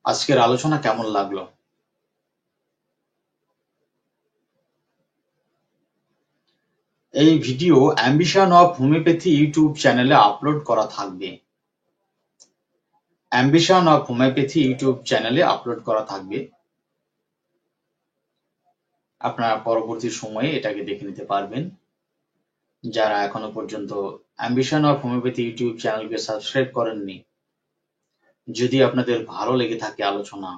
আজকের আলোচনা কেমন লাগলো? এই video ambition of homeopathy YouTube চ্যানেলে আপলোড করা থাকবে। অ্যাম্বিশন অফ হোমিওপ্যাথি ইউটিউব চ্যানেলে আপলোড করা থাকবে। আপনারা পরবর্তী সময়ে এটাকে দেখে নিতে পারবেন। যারা এখনো পর্যন্ত অ্যাম্বিশন অফ হোমিওপ্যাথি ইউটিউব চ্যানেলকে সাবস্ক্রাইব করেননি, যদি আপনাদের ভালো লেগে থাকে আলোচনা,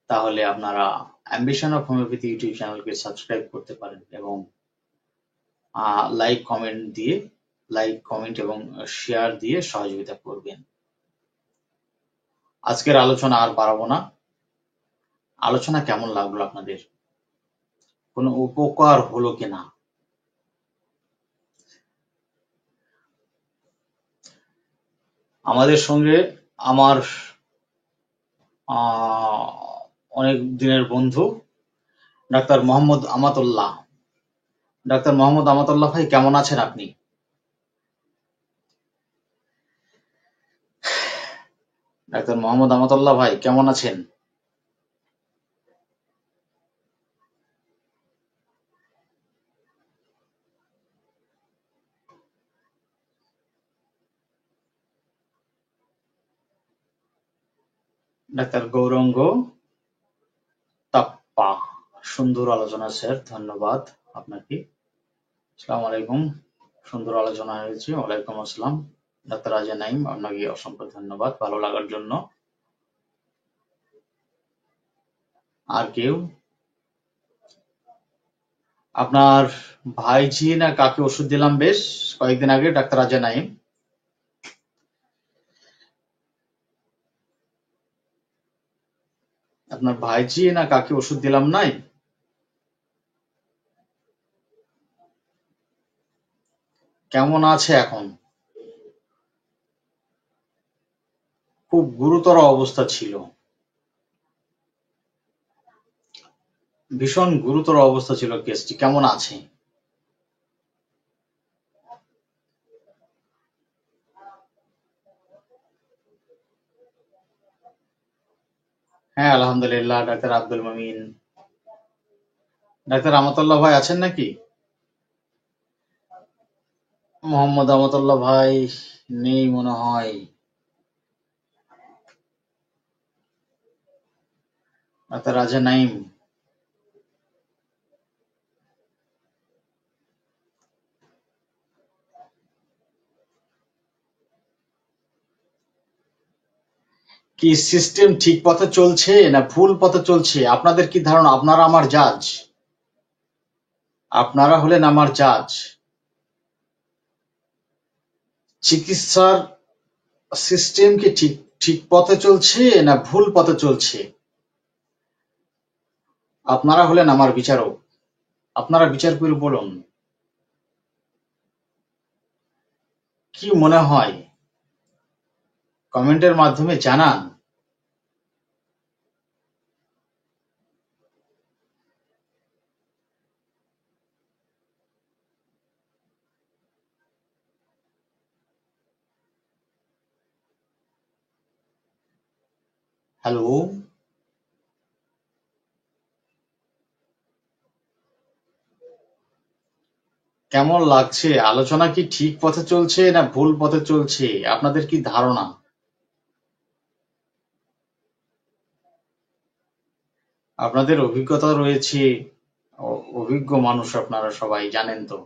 তাহলে আপনারা অ্যাম্বিশন অফ হোমিওপ্যাথি ইউটিউব চ্যানেলকে সাবস্ক্রাইব করতে পারেন এবং লাইক কমেন্ট এবং শেয়ার দিয়ে সহযোগিতা করবেন। আজকের আলোচনা আর বাড়াবো না। আলোচনা কেমন লাগলো আপনাদের? কোনো উপকার হলো কিনা? আমাদের সঙ্গে আমার অনেক দিনের বন্ধু ডাক্তার মোহাম্মদ আমাতুল্লাহ। ডাক্তার মোহাম্মদ আমাতুল্লাহ ভাই, কেমন আছেন আপনি? ডাক্তার মোহাম্মদ আমাতুল্লাহ ভাই, কেমন আছেন? ডাক্তার গৌরাঙ্গ তাপ্পা, সুন্দর আলোচনা স্যার, ধন্যবাদ আপনাকে। আসসালামু আলাইকুম, সুন্দর আলোচনা হয়েছে। ওয়ালাইকুম আসসালাম। ডাক্তার রাজা নাইম, আপনাকে অসংখ্য ধন্যবাদ ভালো লাগার জন্য। আর কেউ? আপনার ভাইঝি না কাকে ওষুধ দিলাম বেশ কয়েকদিন আগে, ডাক্তার রাজা নাইম? আপনার ভাইঝি না কাকে ওষুধ দিলাম নাই? কেমন আছে এখন? খুব গুরুতর অবস্থা ছিল, ভীষণ গুরুতর অবস্থা ছিল কেসটি। কেমন আছে? হ্যাঁ আলহামদুলিল্লাহ। ডাক্তার আব্দুল মমিন। ডাক্তার আমাতুল্লাহ ভাই আছেন নাকি? মোহাম্মদ আমাতুল্লাহ ভাই নেই মনে হয়। ডাক্তার রাজা নাইম? কি সিস্টেম ঠিক পথে চলছে না ভুল পথে চলছে? আপনাদের কি ধারণা? আপনারা আমার জাজ, আপনারা হলেন আমার জাজ। চিকিৎসার সিস্টেম কি ঠিক ঠিক পথে চলছে না ভুল পথে চলছে? আপনারা হলেন আমার বিচারক, আপনারা বিচার করে বলুন কি মনে হয়, কমেন্টের মাধ্যমে জানান। হ্যালো। কেমন লাগছে? আলোচনা কি ঠিক পথে চলছে না ভুল পথে চলছে? আপনাদের কি ধারণা? আপনাদের অভিজ্ঞতা রয়েছে, অভিজ্ঞ মানুষ আপনারা সবাই, জানেন তো।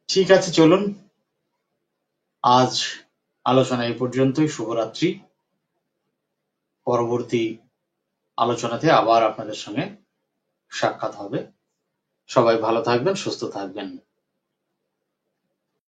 ঠিক আছে, চলুন আজ আলোচনা এই পর্যন্তই। শুভরাত্রি। পরবর্তী আলোচনাতে আবার আপনাদের সঙ্গে সাক্ষাৎ হবে। সবাই ভালো থাকবেন, সুস্থ থাকবেন।